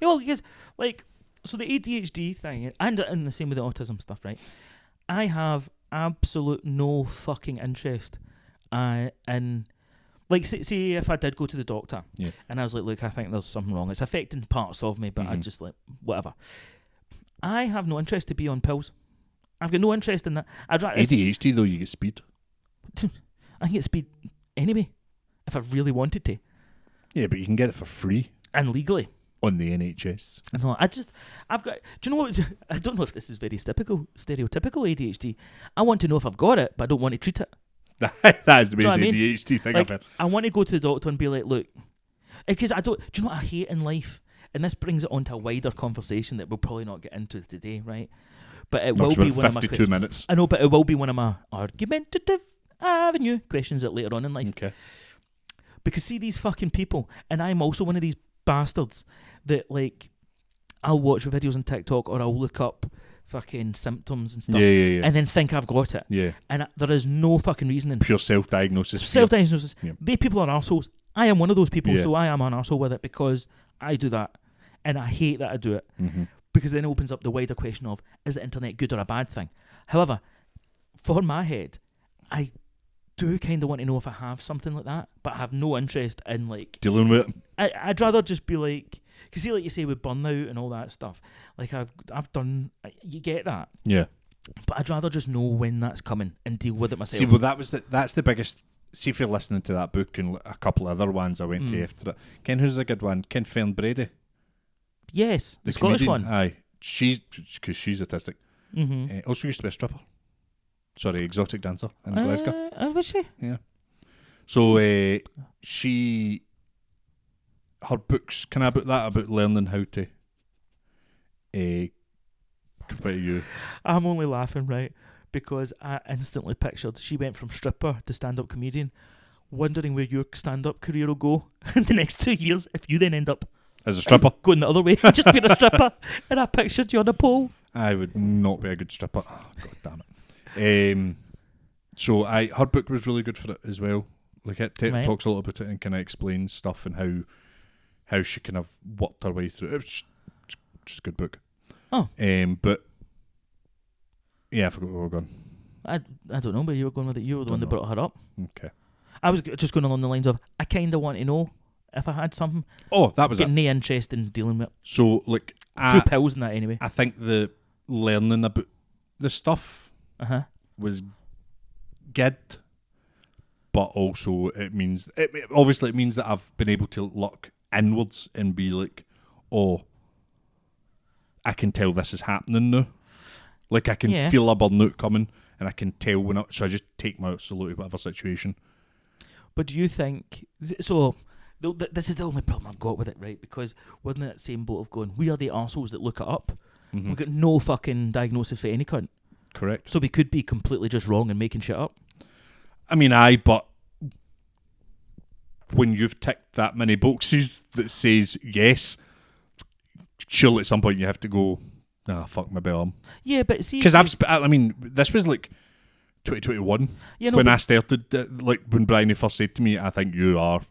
Yeah, well, because like, so the ADHD thing, and the same with the autism stuff, right? I have absolute no fucking interest in, like, say if I did go to the doctor, Yeah. and I was like, look, I think there's something wrong. It's affecting parts of me, but I Mhm. just like whatever. I have no interest to be on pills. I've got no interest in that. I'd rather ADHD though, you get speed. I can get speed anyway if I really wanted to, Yeah, but you can get it for free and legally. on the NHS. No, I've got. Do you know what? I don't know if this is very stereotypical ADHD. I want to know if I've got it, but I don't want to treat it. That is the Do you know most what I mean? ADHD thing Like, I've heard. I want to go to the doctor and be like, look, because I don't. Do you know what I hate in life? And this brings it onto a wider conversation that we'll probably not get into today, right? But it will be one of my 52 questions. minutes. I know, but it will be one of my argumentative avenue questions that later on in life. Okay. Because see these fucking people, and I'm also one of these bastards that like I'll watch videos on TikTok or I'll look up fucking symptoms and stuff Yeah. and then think I've got it. Yeah. And there is no fucking reasoning. Pure self-diagnosis. Self-diagnosis. Yeah. They people are arseholes. I am one of those people, Yeah. so I am an arsehole with it because I do that. And I hate that I do it Mm-hmm. because then it opens up the wider question of, is the internet good or a bad thing? However, for my head, I do kind of want to know if I have something like that, but I have no interest in like Dealing with it. I'd rather just be like, cause see, like you say with burnout and all that stuff. Like I've done, you get that, Yeah. but I'd rather just know when that's coming and deal with it myself. See, well, that's the biggest. See, if you're listening to that book and a couple of other ones I went to Mm. after it. Ken, who's a good one? Ken Fern-Brady. Yes, the Scottish comedian. one. Aye. Because she's autistic. Mm-hmm. Also used to be a stripper. Sorry, exotic dancer in Glasgow. Was she? So her books, can I book that about learning how to compare you? I'm only laughing, right? Because I instantly pictured she went from stripper to stand-up comedian, wondering where your stand-up career will go in the next 2 years if you then end up As a stripper? going the other way, just being a stripper. And I pictured you on a pole. I would not be a good stripper. Oh, God damn it. So her book was really good for it as well. Like it Right. talks a lot about it and kind of explains stuff and how she kind of worked her way through it. It was just a good book. Oh. But yeah, I forgot where we were going. I don't know where you were going with it. You were the Don't one that know. brought her up. Okay. I was just going along the lines of, I kind of want to know if I had something. Oh, that was it. Getting no interest in dealing with it. So like Through pills and that anyway. I think the learning about the stuff Uh-huh. was good, but also it means obviously it means that I've been able to look inwards and be like, oh, I can tell this is happening now. Like I can Yeah. feel a burnout coming, and I can tell when. So I just take my absolute whatever situation. But do you think... So, this is the only problem I've got with it, right? Because we're in that same boat of going, we are the arseholes that look it up. Mhm. We've got no fucking diagnosis for any cunt. Correct. So we could be completely just wrong and making shit up. I mean, but when you've ticked that many boxes that says yes, surely at some point you have to go, nah, fuck my arm. Yeah, but see, Because I mean, this was like 2021 when I started, like when Brian first said to me, I think you are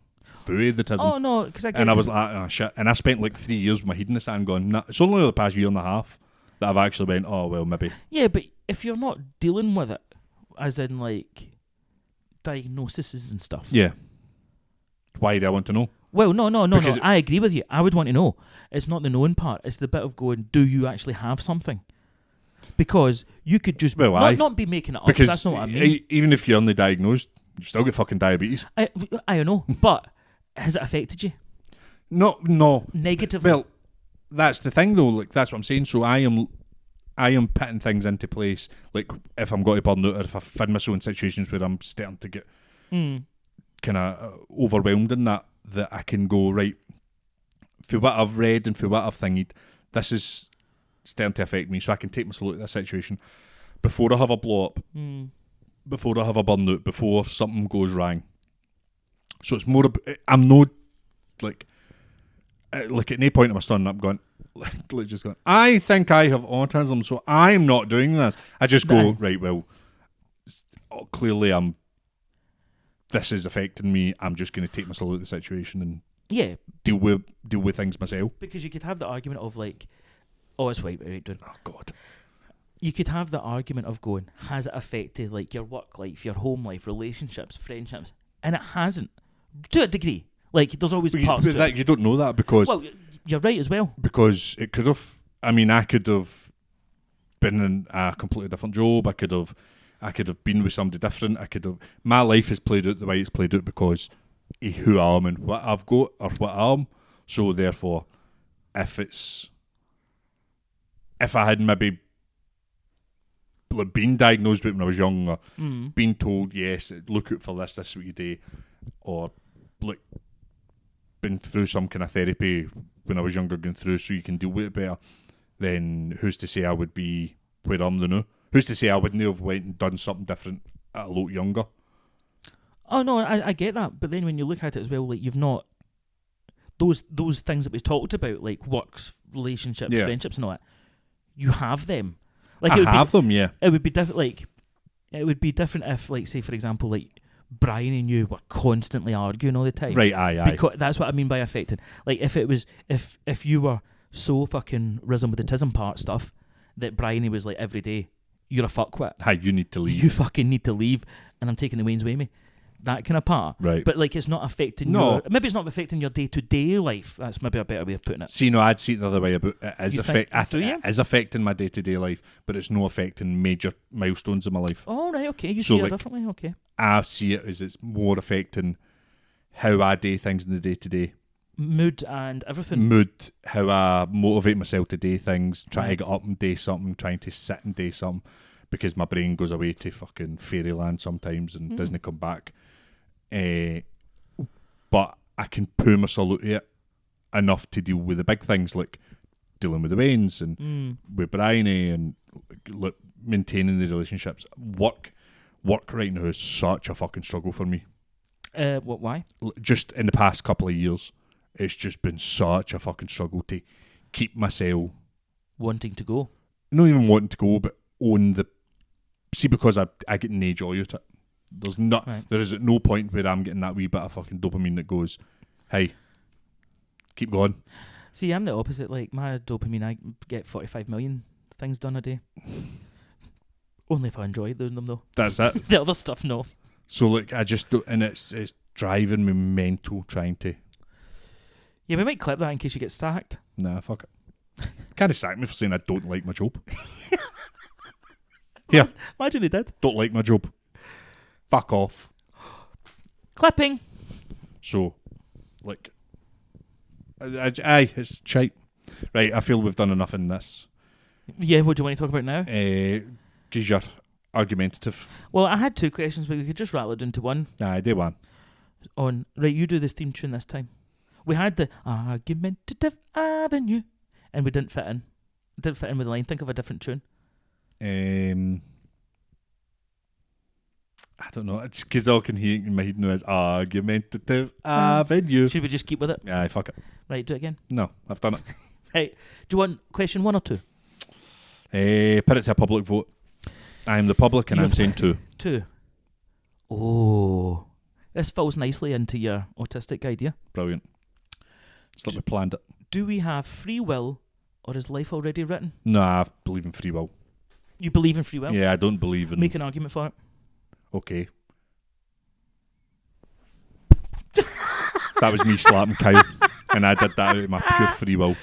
fooey the tism. Oh no, because I was like, oh shit. And I spent like 3 years with my head in the sand going, nah, it's only the past year and a half that I've actually went, oh well, maybe. Yeah, but if you're not dealing with it, as in like diagnoses and stuff. Yeah. Why do I want to know? Well, no. Because I agree with you. I would want to know. It's not the knowing part. It's the bit of going, do you actually have something? Because you could just not be making it up. Because that's not what I mean. Even if you're only diagnosed, you still get fucking diabetes. I know, but has it affected you? No. Negatively? Well, that's the thing though. Like that's what I'm saying. So I am putting things into place. Like if I'm going to burn out, or if I find myself in situations where I'm starting to get kind of overwhelmed in that I can go, right, for what I've read and for what I've thingied, this is starting to affect me, so I can take myself out of this situation before I have a blow up, before I have a burnout, before something goes wrong. So it's more. I'm not like at no point am I standing up going, like just going, I think I have autism, so I'm not doing this. I just go, right, well, clearly this is affecting me. I'm just going to take myself out of the situation and deal with things myself. Because you could have the argument of like, oh, it's right, dude. Oh God. You could have the argument of going, has it affected like your work life, your home life, relationships, friendships? And it hasn't, to a degree. Like there's always parts to it. You don't know that because you're right as well. Because it could have. I mean, I could have been in a completely different job. I could have been with somebody different. My life has played out the way it's played out because of who I am and what I've got or what I am. So therefore, if I had maybe been diagnosed with it when I was young, or been told, yes, look out for this is what you do, or like been through some kind of therapy when I was younger, going through so you can deal with it better, then who's to say I would be where I'm now? Who's to say I wouldn't have went and done something different at a lot younger? Oh no, I get that, but then when you look at it as well, like you've not those things that we talked about, like works, relationships, friendships, and all that. You have them. Like I have them. Yeah. It would be different. Like it would be different if, like, say for example, like Brian and you were constantly arguing all the time. Right. Aye. Because that's what I mean by affected. Like if it was if you were so fucking risen with the tism part stuff that Brian was like every day, you're a fuckwit. Hi, you need to leave. You fucking need to leave, and I'm taking the Wayne's way me. That kind of part. Right. But like it's not affecting maybe it's not affecting your day-to-day life. That's maybe a better way of putting it. See, no, I'd see it the other way about it. It is affecting my day-to-day life, but it's not affecting major milestones in my life. Oh, right, okay. You see it differently, okay. I see it as it's more affecting how I do things in the day-to-day. Mood and everything. How I motivate myself to do things, try to get up and do something, trying to sit and do something, because my brain goes away to fucking fairyland sometimes and doesn't come back. But I can pull myself out of it enough to deal with the big things, like dealing with the Waynes and with Bryony and like, maintaining the relationships. Work right now is such a fucking struggle for me. Why? Just in the past couple of years, it's just been such a fucking struggle to keep myself wanting to go. Not even wanting to go, but on the because I get no joy out of it. There is at no point where I'm getting that wee bit of fucking dopamine that goes, hey, keep going. See, I'm the opposite. Like my dopamine, I get 45 million things done a day. Only if I enjoy doing them though. That's it. The other stuff, no. So like I just don't, and it's driving me mental trying to. Yeah, we might clip that in case you get sacked. Nah, fuck it. Can't sack me for saying I don't like my job. Yeah. Imagine they did. Don't like my job. Fuck off. Clipping. So, like, it's shite. Right, I feel we've done enough in this. Yeah, what do you want to talk about now? Because you're argumentative. Well, I had two questions, but we could just rattle it into one. I do one. Right, you do the theme tune this time. We had the Argumentative Avenue, and we didn't fit in. It didn't fit in with the line. Think of a different tune. I don't know. It's because all I can hear in my head now is Argumentative Avenue. Should we just keep with it? Yeah, fuck it. Right, do it again. No, I've done it. Right. Do you want question 1 or 2? Put it to a public vote. I am the public, and You're I'm saying 2. 2. Oh. This falls nicely into your autistic idea. Brilliant. It's like we planned it. Do we have free will, or is life already written? No, I believe in free will. You believe in free will? Yeah, I don't believe in... Make an argument for it. Okay. That was me slapping Kyle, and I did that out of my pure free will.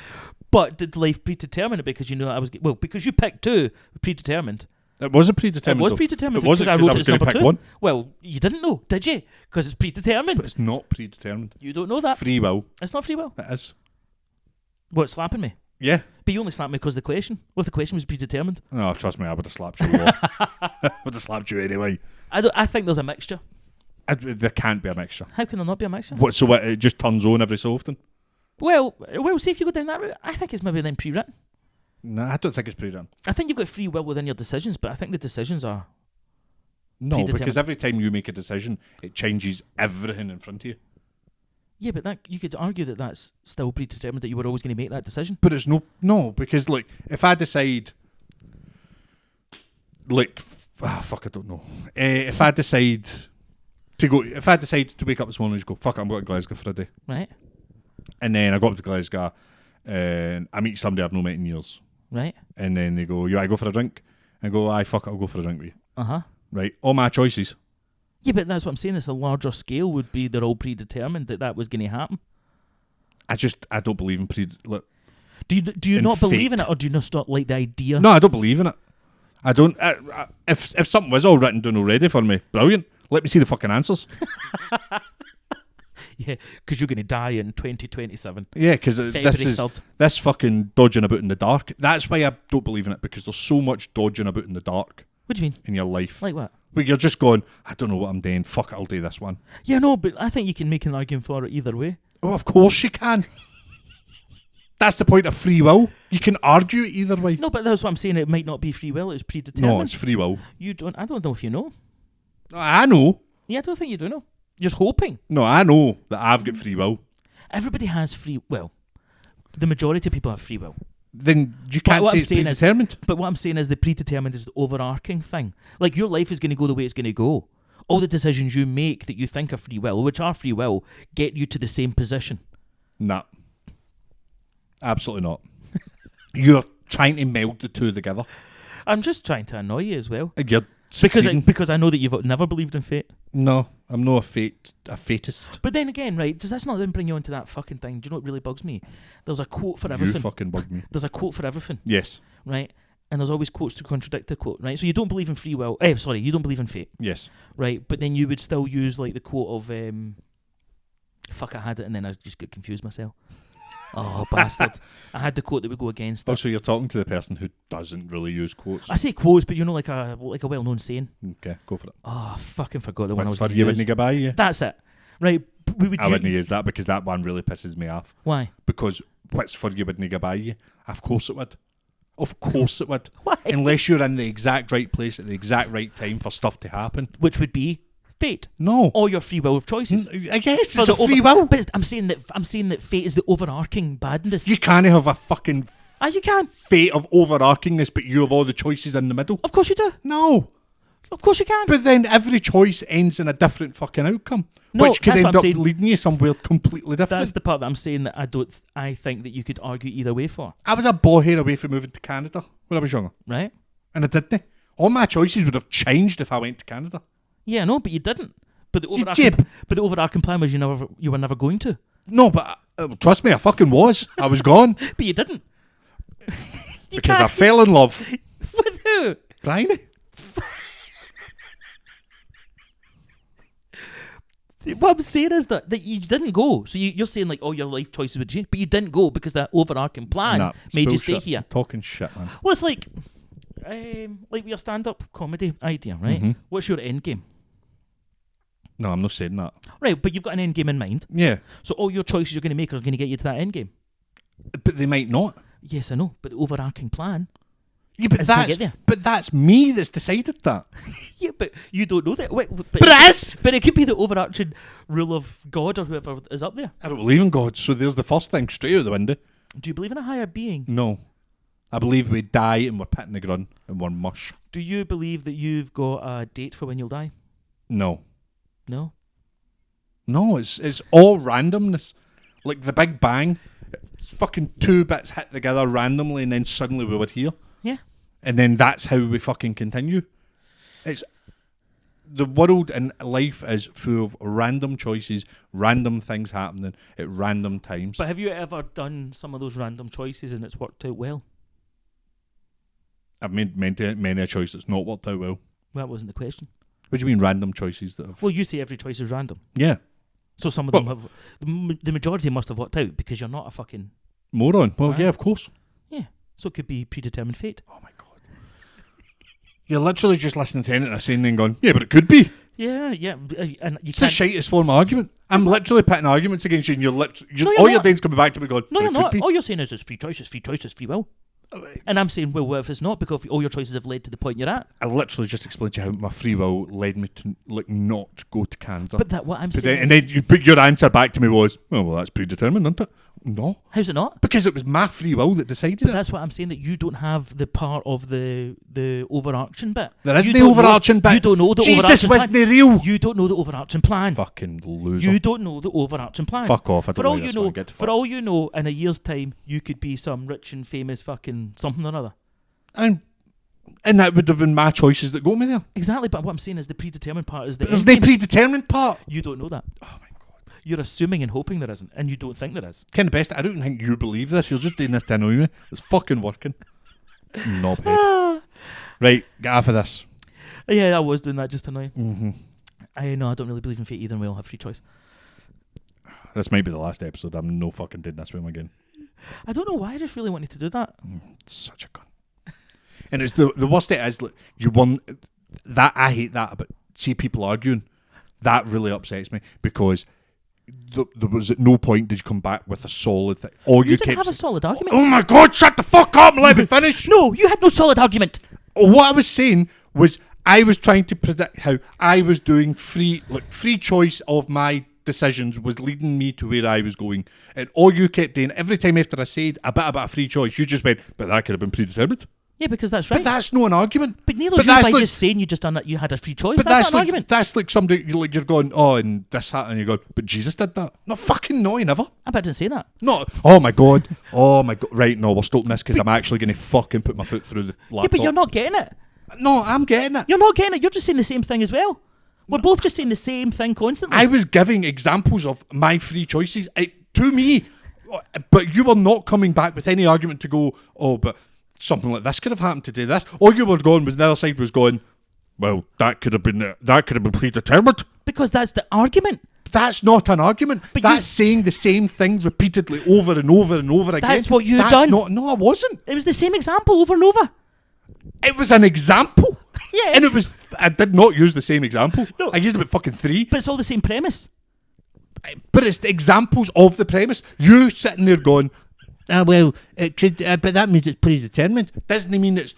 But did life predetermine it because you know I was... Well, because you picked 2, predetermined. It was a predetermined. It was though. predetermined. It wasn't I because wrote I it was as going to number pick 2. one. Well, you didn't know, did you? Because it's predetermined. But it's not predetermined. You don't know It's that. free will. It's not free will. It is. What, slapping me? Yeah. But you only slapped me because of the question. What if the question was predetermined? Oh, trust me, I would have slapped you. I would have slapped you anyway. I think there's a mixture. There can't be a mixture. How can there not be a mixture? What? So what, it just turns on every so often? Well, see if you go down that route. I think it's maybe then pre-written. No, I don't think it's pre-done. I think you've got free will within your decisions, but I think the decisions are... No, Predetermined. because every time you make a decision, it changes everything in front of you. Yeah, but that you could argue that that's still predetermined, that you were always going to make that decision. But it's no, because like if I decide, like, fuck, I don't know. If I decide to wake up this morning and just go, fuck it, I'm going to Glasgow for a day, Right? and then I go up to Glasgow and I meet somebody I've not met in years, Right? and then they go, you want to go for a drink? And I go, aye, fuck it, I'll go for a drink with you. Uh-huh. Right, all my choices. Yeah, but that's what I'm saying. It's a larger scale would be they're all predetermined that was going to happen. I don't believe in Do you in not believe in fate. it, or do you just not like the idea? No, I don't believe in it. I don't. If something was all written down already for me, brilliant. Let me see the fucking answers. Yeah, because you're going to die in 2027. Yeah, because February this is 3rd. this fucking dodging about in the dark. That's why I don't believe in it, because there's so much dodging about in the dark What do you mean? in your life. Like what? Where you're just going, I don't know what I'm doing. Fuck it, I'll do this one. Yeah, no, but I think you can make an argument for it either way. Oh, of course you can. That's the point of free will. You can argue it either way. No, but that's what I'm saying. It might not be free will. It's predetermined. No, it's free will. I don't know if you know. I know. Yeah, I don't think you do know. You're hoping. No, I know that I've got free will. Everybody has free will. The majority of people have free will. Then you can't what say I'm it's saying is- predetermined. But what I'm saying is the predetermined is the overarching thing. Like your life is going to go the way it's going to go. All the decisions you make that you think are free will, which are free will, get you to the same position. Nah. Absolutely not. You're trying to meld the two together. I'm just trying to annoy you as well. You're succeeding. Because I know that you've never believed in fate. No, I'm not a fatist. But then again, right, does that not then bring you onto that fucking thing? Do you know what really bugs me? There's a quote for You everything. fucking bug me. There's a quote for everything, Yes. right? And there's always quotes to contradict the quote, right? So you don't believe in free will. You don't believe in fate, Yes. right? But then you would still use like the quote of fuck, I had it and then I just got confused myself. Oh, bastard. I had the quote that would go against it. Also, you're talking to the person who doesn't really use quotes. I say quotes, but you know, like a well-known saying. Okay, go for it. Oh, I fucking forgot the one I was What's for going to you use. wouldn't get by you? That's it, right? We would I wouldn't use that because that one really pisses me off. Why? Because what's for you wouldn't get by you? Of course it would. Of course it would. Why? Unless you're in the exact right place at the exact right time for stuff to happen. Which would be fate No. or your free will of choices. I guess For it's the a free will. But I'm saying that fate is the overarching badness. You can't have a fucking You can. fate of overarchingness, but you have all the choices in the middle. Of course you do. No. Of course you can. But then every choice ends in a different fucking outcome, No, which could that's what end I'm up saying. leading you somewhere completely different. That's the part that I'm saying that I think that you could argue either way for, I was a ball hair away from moving to Canada when I was younger, right? and I didn't. All my choices would have changed if I went to Canada. Yeah, no, but you didn't. But the jib. overarching plan was you were never going to. No, but trust me, I fucking was. I was gone But you didn't. You because I can't- fell in love. With who? Bryony. What I'm saying is that you didn't go. So you're saying like all your life choices would change, but you didn't go because that overarching plan Nah, it's made you stay bullshit. here. Talking shit, man. Well, it's like your stand-up comedy idea, right? Mhm. What's your end game? No, I'm not saying that. Right, but you've got an end game in mind. Yeah, So all your choices you're going to make are going to get you to that end game. but they might not. Yes, I know, but the overarching plan. Yeah, but It's not get there. that's me that's decided that. Yeah, but you don't know that. Wait, but it is. But it could be the overarching rule of God or whoever is up there. I don't believe in God, so there's the first thing straight out the window. Do you believe in a higher being? No. I believe we die and we're pitting the ground and we're mush. Do you believe that you've got a date for when you'll die? No. No. No, it's all randomness. Like the Big Bang. It's fucking 2 bits hit together randomly and then suddenly we were here. Yeah. And then that's how we fucking continue. It's the world and life is full of random choices, random things happening at random times. But have you ever done some of those random choices and it's worked out well? I've made many a choice that's not worked out well. That wasn't the question. What do you mean random choices that have... Well, you say every choice is random. Yeah. So some of them have... The majority must have worked out because you're not a fucking... Moron. Well, Right. yeah, of course. Yeah. So it could be predetermined fate. Oh my God. You're literally just listening to anything I'm saying and going, yeah, but it could be. Yeah, yeah. And you It's the can't... shitest form of argument. I'm literally pitting arguments against you and No, you're all your not. days coming back to me going, No, but you're it could not. be. All you're saying is it's free choice, it's free choice, it's free will. And I'm saying, well, what if it's not? Because all your choices have led to the point you're at. I literally just explained to you how my free will led me to not go to Canada. But that what I'm But saying then, and then you put your answer back to me was, oh, well, that's predetermined, isn't it? No. how's it not? Because it was my free will that decided But it. that's what I'm saying, that you don't have the part of the overarching bit. There is You the don't know- overarching bit. You don't know the Jesus overarching wasn't plan. real. You don't know the overarching plan. Fucking loser. You don't know the overarching plan. Fuck off. I don't For all like you this know, one. Get to for fuck. all you know, in a year's time, you could be some rich and famous fucking something or other. And that would have been my choices that got me there. Exactly, but what I'm saying is the predetermined part is the But there's end no game. predetermined part. You don't know that. Oh my God. You're assuming and hoping there isn't, and you don't think there is. Kind of best. I don't think you believe this. You're just doing this to annoy me. It's fucking working. Knobhead. Right, get off of this. Yeah, I was doing that just to annoy you. Mm-hmm. I know, I don't really believe in fate either, and we all have free choice. This might be the last episode. I'm no fucking doing this with him again. I don't know why, I just really wanted to do that. It's such a gun. And it's the worst it is, like, you won that. I hate that, but see people arguing. That really upsets me because there was at no point did you come back with a solid thing. Or You you didn't kept have a saying, solid argument. oh my God, shut the fuck up and let me finish. No, you had no solid argument. What I was saying was I was trying to predict how I was doing free choice of my decisions was leading me to where I was going. And all you kept doing, every time after I said a bit about a free choice, you just went, but that could have been predetermined. Yeah, because that's right. But that's not an argument. But neither but is you that's by like- just saying you just done that. You had a free choice. But That's that's not an like argument. that's like somebody you're going, oh, and this happened, and you go, but Jesus did that. No, fucking no, he never. I bet I didn't say that. No, oh my God. Right, no, we're stopping this because I'm actually going to fucking put my foot through the laptop. Yeah, but you're not getting it. No, I'm getting it. You're not getting it. You're just saying the same thing as well. We're both just saying the same thing constantly. I was giving examples of my free choices to me, but you were not coming back with any argument to go, oh, but something like this could have happened to do this. All you were going was the other side was going, well, that could have been predetermined. Because that's the argument. That's not an argument. But that's saying the same thing repeatedly over and over and over again. That's what you've That's done. No, I wasn't. It was the same example over and over. It was an example. Yeah. And I did not use the same example. No. I used about fucking 3. But it's all the same premise. But it's the examples of the premise. You sitting there going, well, it could, but that means it's predetermined. Doesn't mean it's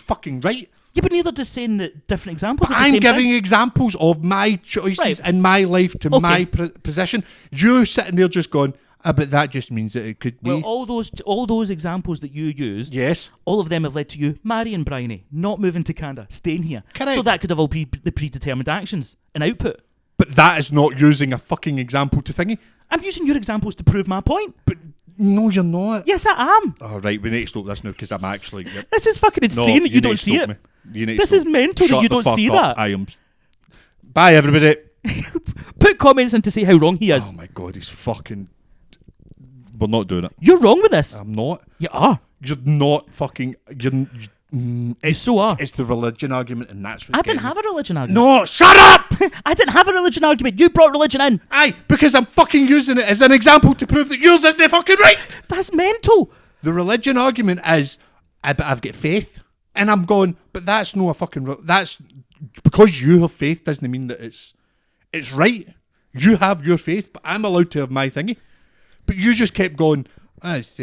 fucking right. Yeah, but neither just saying the different examples But of the I'm same giving thing. examples of my choices Right. in my life to Okay. my position. You sitting there just going, but that just means that it could be. Well, all those examples that you used, Yes. all of them have led to you marrying Bryony, not moving to Canada, staying here. Correct. So that could have all been the predetermined actions and output. But that is not using a fucking example to thingy. I'm using your examples to prove my point. But no, you're not. Yes, I am. Oh, right, we need to stop this now because I'm actually... Yep. This is fucking No, insane that you need don't to see stop it. me. You need to This stop. is mental that Shut you the don't fuck see up. that. I am... Bye, everybody. Put comments in to see how wrong he is. Oh my God, he's fucking... We're not doing it. You're wrong with this. I'm not. You are. You're not fucking... You so are. It's the religion argument and that's what I didn't have a religion argument. No, shut up! I didn't have a religion argument. You brought religion in. Aye, because I'm fucking using it as an example to prove that yours isn't fucking right. That's mental. The religion argument is, but I've got faith. And I'm going, but that's no a fucking... That's... Because you have faith doesn't mean that it's right. You have your faith, but I'm allowed to have my thingy. But you just kept going, it's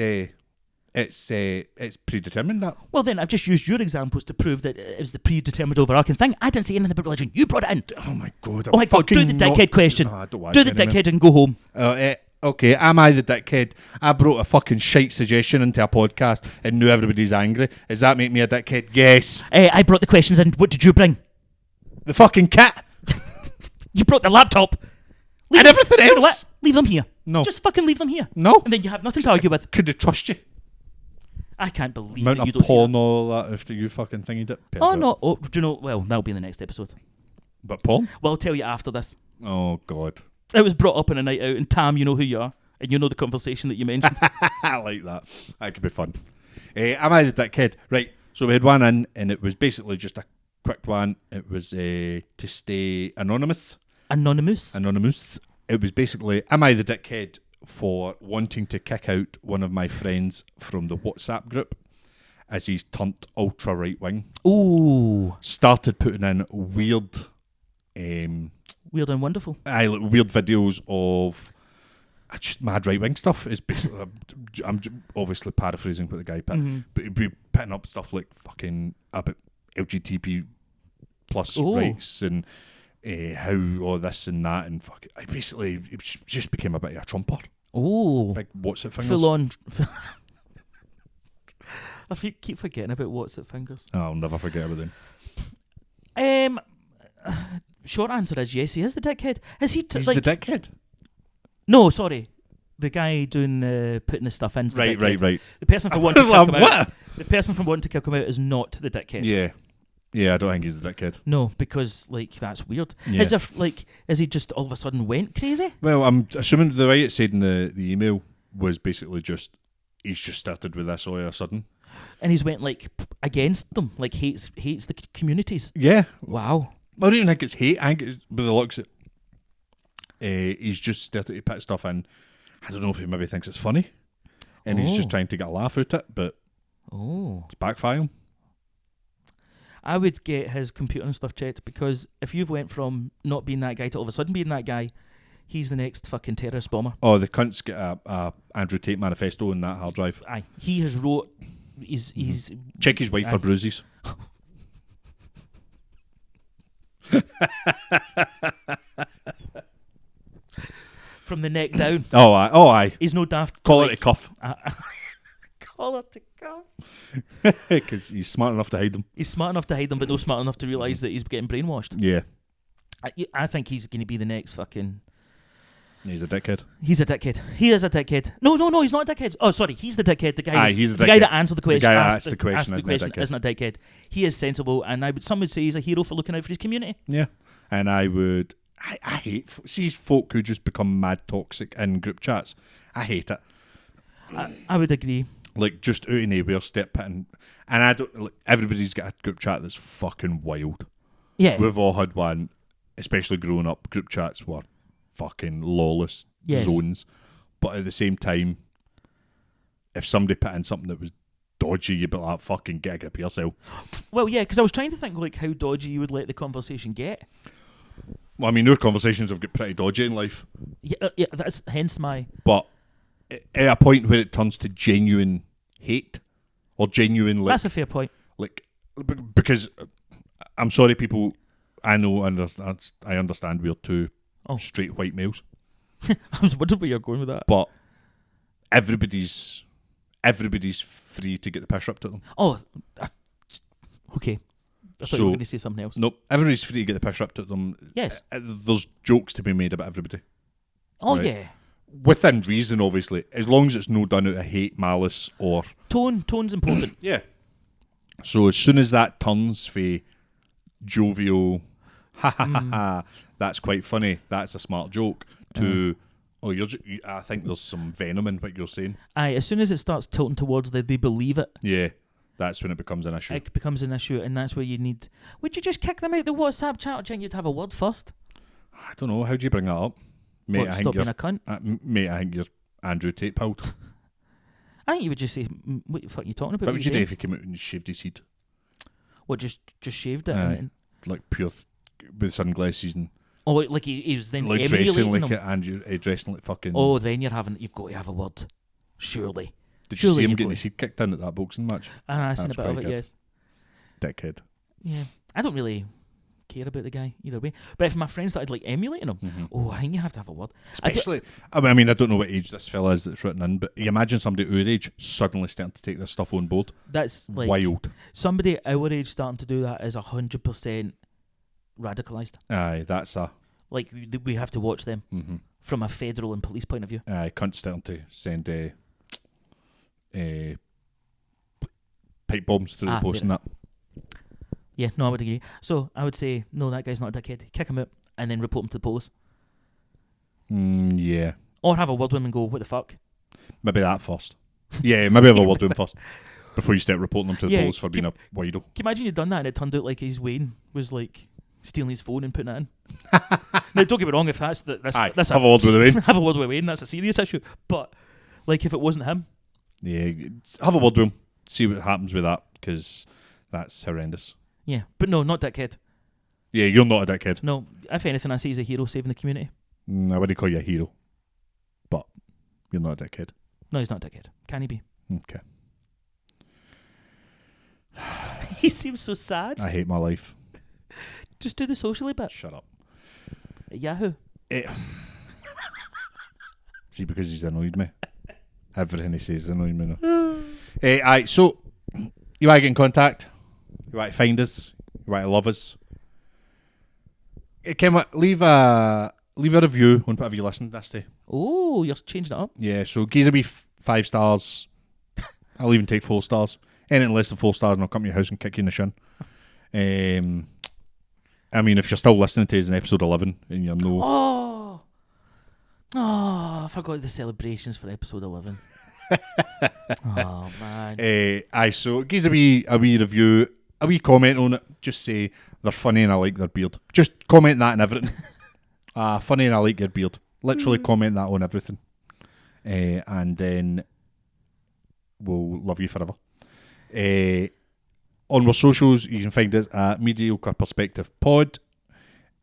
predetermined that. Well, then I've just used your examples to prove that it was the predetermined overarching thing. I didn't say anything about religion. You brought it in. Oh my God. Oh my God, do the fucking dickhead question. No, I don't want Do the to anymore. dickhead and go home. Okay, am I the dickhead? I brought a fucking shite suggestion into a podcast and knew everybody's angry. Does that make me a dickhead? Yes. I brought the questions in. What did you bring? The fucking cat. You brought the laptop. And everything You know what? else. Leave them here. No. Just fucking leave them here. No. And then you have nothing to argue with. Could they trust you? I can't believe Amount that you of don't see porn that. all that after you fucking thingied it. Oh, no. Oh, do you know? Well, that'll be in the next episode. But porn? Well, I'll tell you after this. Oh, God. It was brought up in a night out, and Tam, you know who you are, and you know the conversation that you mentioned. I like that. That could be fun. Am I the dickhead? Right, so we had one in, and it was basically just a quick one. It was to stay anonymous. Anonymous. It was basically, am I the dickhead for wanting to kick out one of my friends from the WhatsApp group as he's turned ultra right wing? Ooh. Started putting in weird Weird and wonderful. weird videos of just mad right wing stuff. Is basically I'm obviously paraphrasing what the guy put, but he'd be putting up stuff like fucking about LGBT plus rights and how all this and that and fuck. I basically it just became a bit of a trumper. Oh, Big what's it fingers. full on. I keep forgetting about what's it fingers. Oh, I'll never forget about them. Short answer is yes. He is the dickhead. Is he? He's like, the dickhead. No, sorry. The guy doing putting the stuff in. Right. The person from wanting to kick him out. What? The person from wanting to kick him out is not the dickhead. Yeah. I don't think he's the dickhead. No, because like that's weird. Yeah. Is he just all of a sudden went crazy? Well, I'm assuming the way it said in the email was basically just he's just started with this all of a sudden. And he's went like against them, like hates the communities. Yeah. Wow. I don't even think it's hate. I think it's, by the looks of it, he's just started to put stuff in. I don't know if he maybe thinks it's funny, and he's just trying to get a laugh out it, but it's backfiring. I would get his computer and stuff checked, because if you've went from not being that guy to all of a sudden being that guy, he's the next fucking terrorist bomber. Oh, the cunt's got a Andrew Tate manifesto in that hard drive. Aye, he has wrote. He's Check his wife for bruises. from the neck down. Oh, aye. He's no daft. Collar to cuff. Collar to cuff. Because he's smart enough to hide them. He's smart enough to hide them, but not smart enough to realise that he's getting brainwashed. Yeah. I think he's going to be the next fucking... He's a dickhead. He's a dickhead. He is a dickhead. No, he's not a dickhead. Oh, sorry, he's the dickhead. The guy, he's the guy that answered the question. The guy that asked the question isn't a dickhead. He is sensible, and some would say he's a hero for looking out for his community. Yeah, and I hate folk who just become mad toxic in group chats. I hate it. I would agree. Like just out of nowhere, step in, and I don't. Like, everybody's got a group chat that's fucking wild. Yeah, We've all had one, especially growing up. Group chats were fucking lawless zones, but at the same time, if somebody put in something that was dodgy, you'd be like, fucking get a grip of yourself. Well, yeah, because I was trying to think like how dodgy you would let the conversation get. Well, I mean, our conversations have got pretty dodgy in life. Yeah, that's hence my... But at a point where it turns to genuine hate, or genuine... That's a fair point. Because, I'm sorry people, I understand we're two straight white males. I was wondering where you're going with that. But everybody's free to get the piss ripped at them. Oh, okay. I thought you were going to say something else. Nope, everybody's free to get the piss ripped at them. Yes. There's jokes to be made about everybody. Oh, right? yeah. Within reason, obviously. As long as it's no done out of hate, malice, or... Tone's important. Yeah. So as soon as that turns for jovial, ha ha ha ha, that's quite funny, that's a smart joke, to... I think there's some venom in what you're saying. Aye, as soon as it starts tilting towards they believe it. Yeah, that's when it becomes an issue. It becomes an issue, and that's where you need... Would you just kick them out the WhatsApp chat, or do you think you'd have a word first? I don't know, how do you bring that up? Mate, What, stop being a cunt? Mate, I think you're Andrew Tate pilled. I think you would just say, what the fuck are you talking about? But would you do if he came out and shaved his head? What, just shaved it? Aye. Like pure, with sunglasses and... Oh, like he was then like emulating dressing like them. Andrew, dressing like fucking... Oh, then you've got to have a word. Surely. Did you see him you've getting got his head kicked in at that boxing match? I seen a That's bit of quite it, good. yes. Dickhead. Yeah. I don't really care about the guy either way. But if my friend started like emulating him, Mm-hmm. I think you have to have a word. Especially, I mean, I don't know what age this fella is that's written in, but you imagine somebody our age suddenly starting to take this stuff on board. That's like Wild. somebody our age starting to do that is 100% radicalised. Aye, that's a. Like we have to watch them Mm-hmm. from a federal and police point of view. Aye, cunts starting to send pipe bombs through the post and there that. Yeah, no, I would agree. So I would say, no, that guy's not a dickhead. Kick him out and then report him to the police. Yeah. Or have a word with him and go, what the fuck? Maybe that first. Yeah, maybe have a word with him first before you start reporting them to the Yeah, police for being a weirdo. Can you imagine you'd done that and it turned out like his Wayne was like stealing his phone and putting it in? Now, don't get me wrong, if that's Aye, that's have a word with Wayne. have a word with Wayne, that's a serious issue. But like if it wasn't him, Yeah, have a word with him. See what happens with that, because that's horrendous. yeah. But no, not dickhead. Yeah, you're not a dickhead. No, if anything, I see he's a hero saving the community. I wouldn't call you a hero, but you're not a dickhead. No, he's not a dickhead. Can he be? Okay. He seems so sad. I hate my life. Just do the socially bit. Shut up. Yahoo. See, because he's annoyed me. Everything he says is annoying me now. Aye, so you want to get in contact? You want to find us? You want to love us? Leave a review on whatever you listen this to. Oh, you're changing it up. Yeah, so give me 5 stars. I'll even take 4 stars. Anything less than 4 stars, and I'll come to your house and kick you in the shin. I mean, if you're still listening to us in episode 11 and you're no... Oh, I forgot the celebrations for episode 11. Oh, man. Aye, so give us a wee review, a wee comment on it. Just say they're funny and I like their beard. Just comment that and everything. Funny and I like your beard. Literally comment that on everything. And then we'll love you forever. On our socials, you can find us at Mediocre Perspective Pod.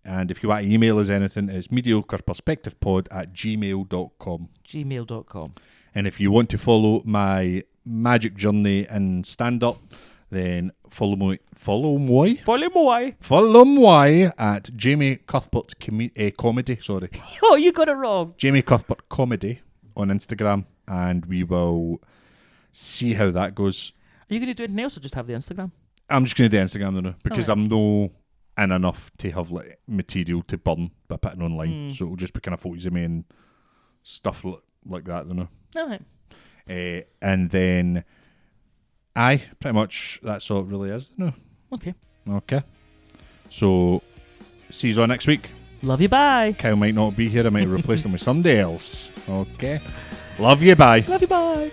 And if you want to email us anything, it's mediocreperspectivepod@gmail.com. Gmail.com. And if you want to follow my magic journey in stand-up, then follow me at Jamie Cuthbert's comedy. Sorry, Oh, you got it wrong. Jamie Cuthbert Comedy on Instagram, and we will see how that goes. Are you going to do anything else or just have the Instagram? I'm just going to do Instagram now because Alright. I'm no in enough to have like material to burn by putting online. So it'll just be kind of photos of me and stuff like that, you know. All right. And then, pretty much that's all it really is. No. Okay. So, see you all next week. Love you, bye. Kyle might not be here. I might replace him with somebody else. Okay. Love you. Bye. Love you, bye.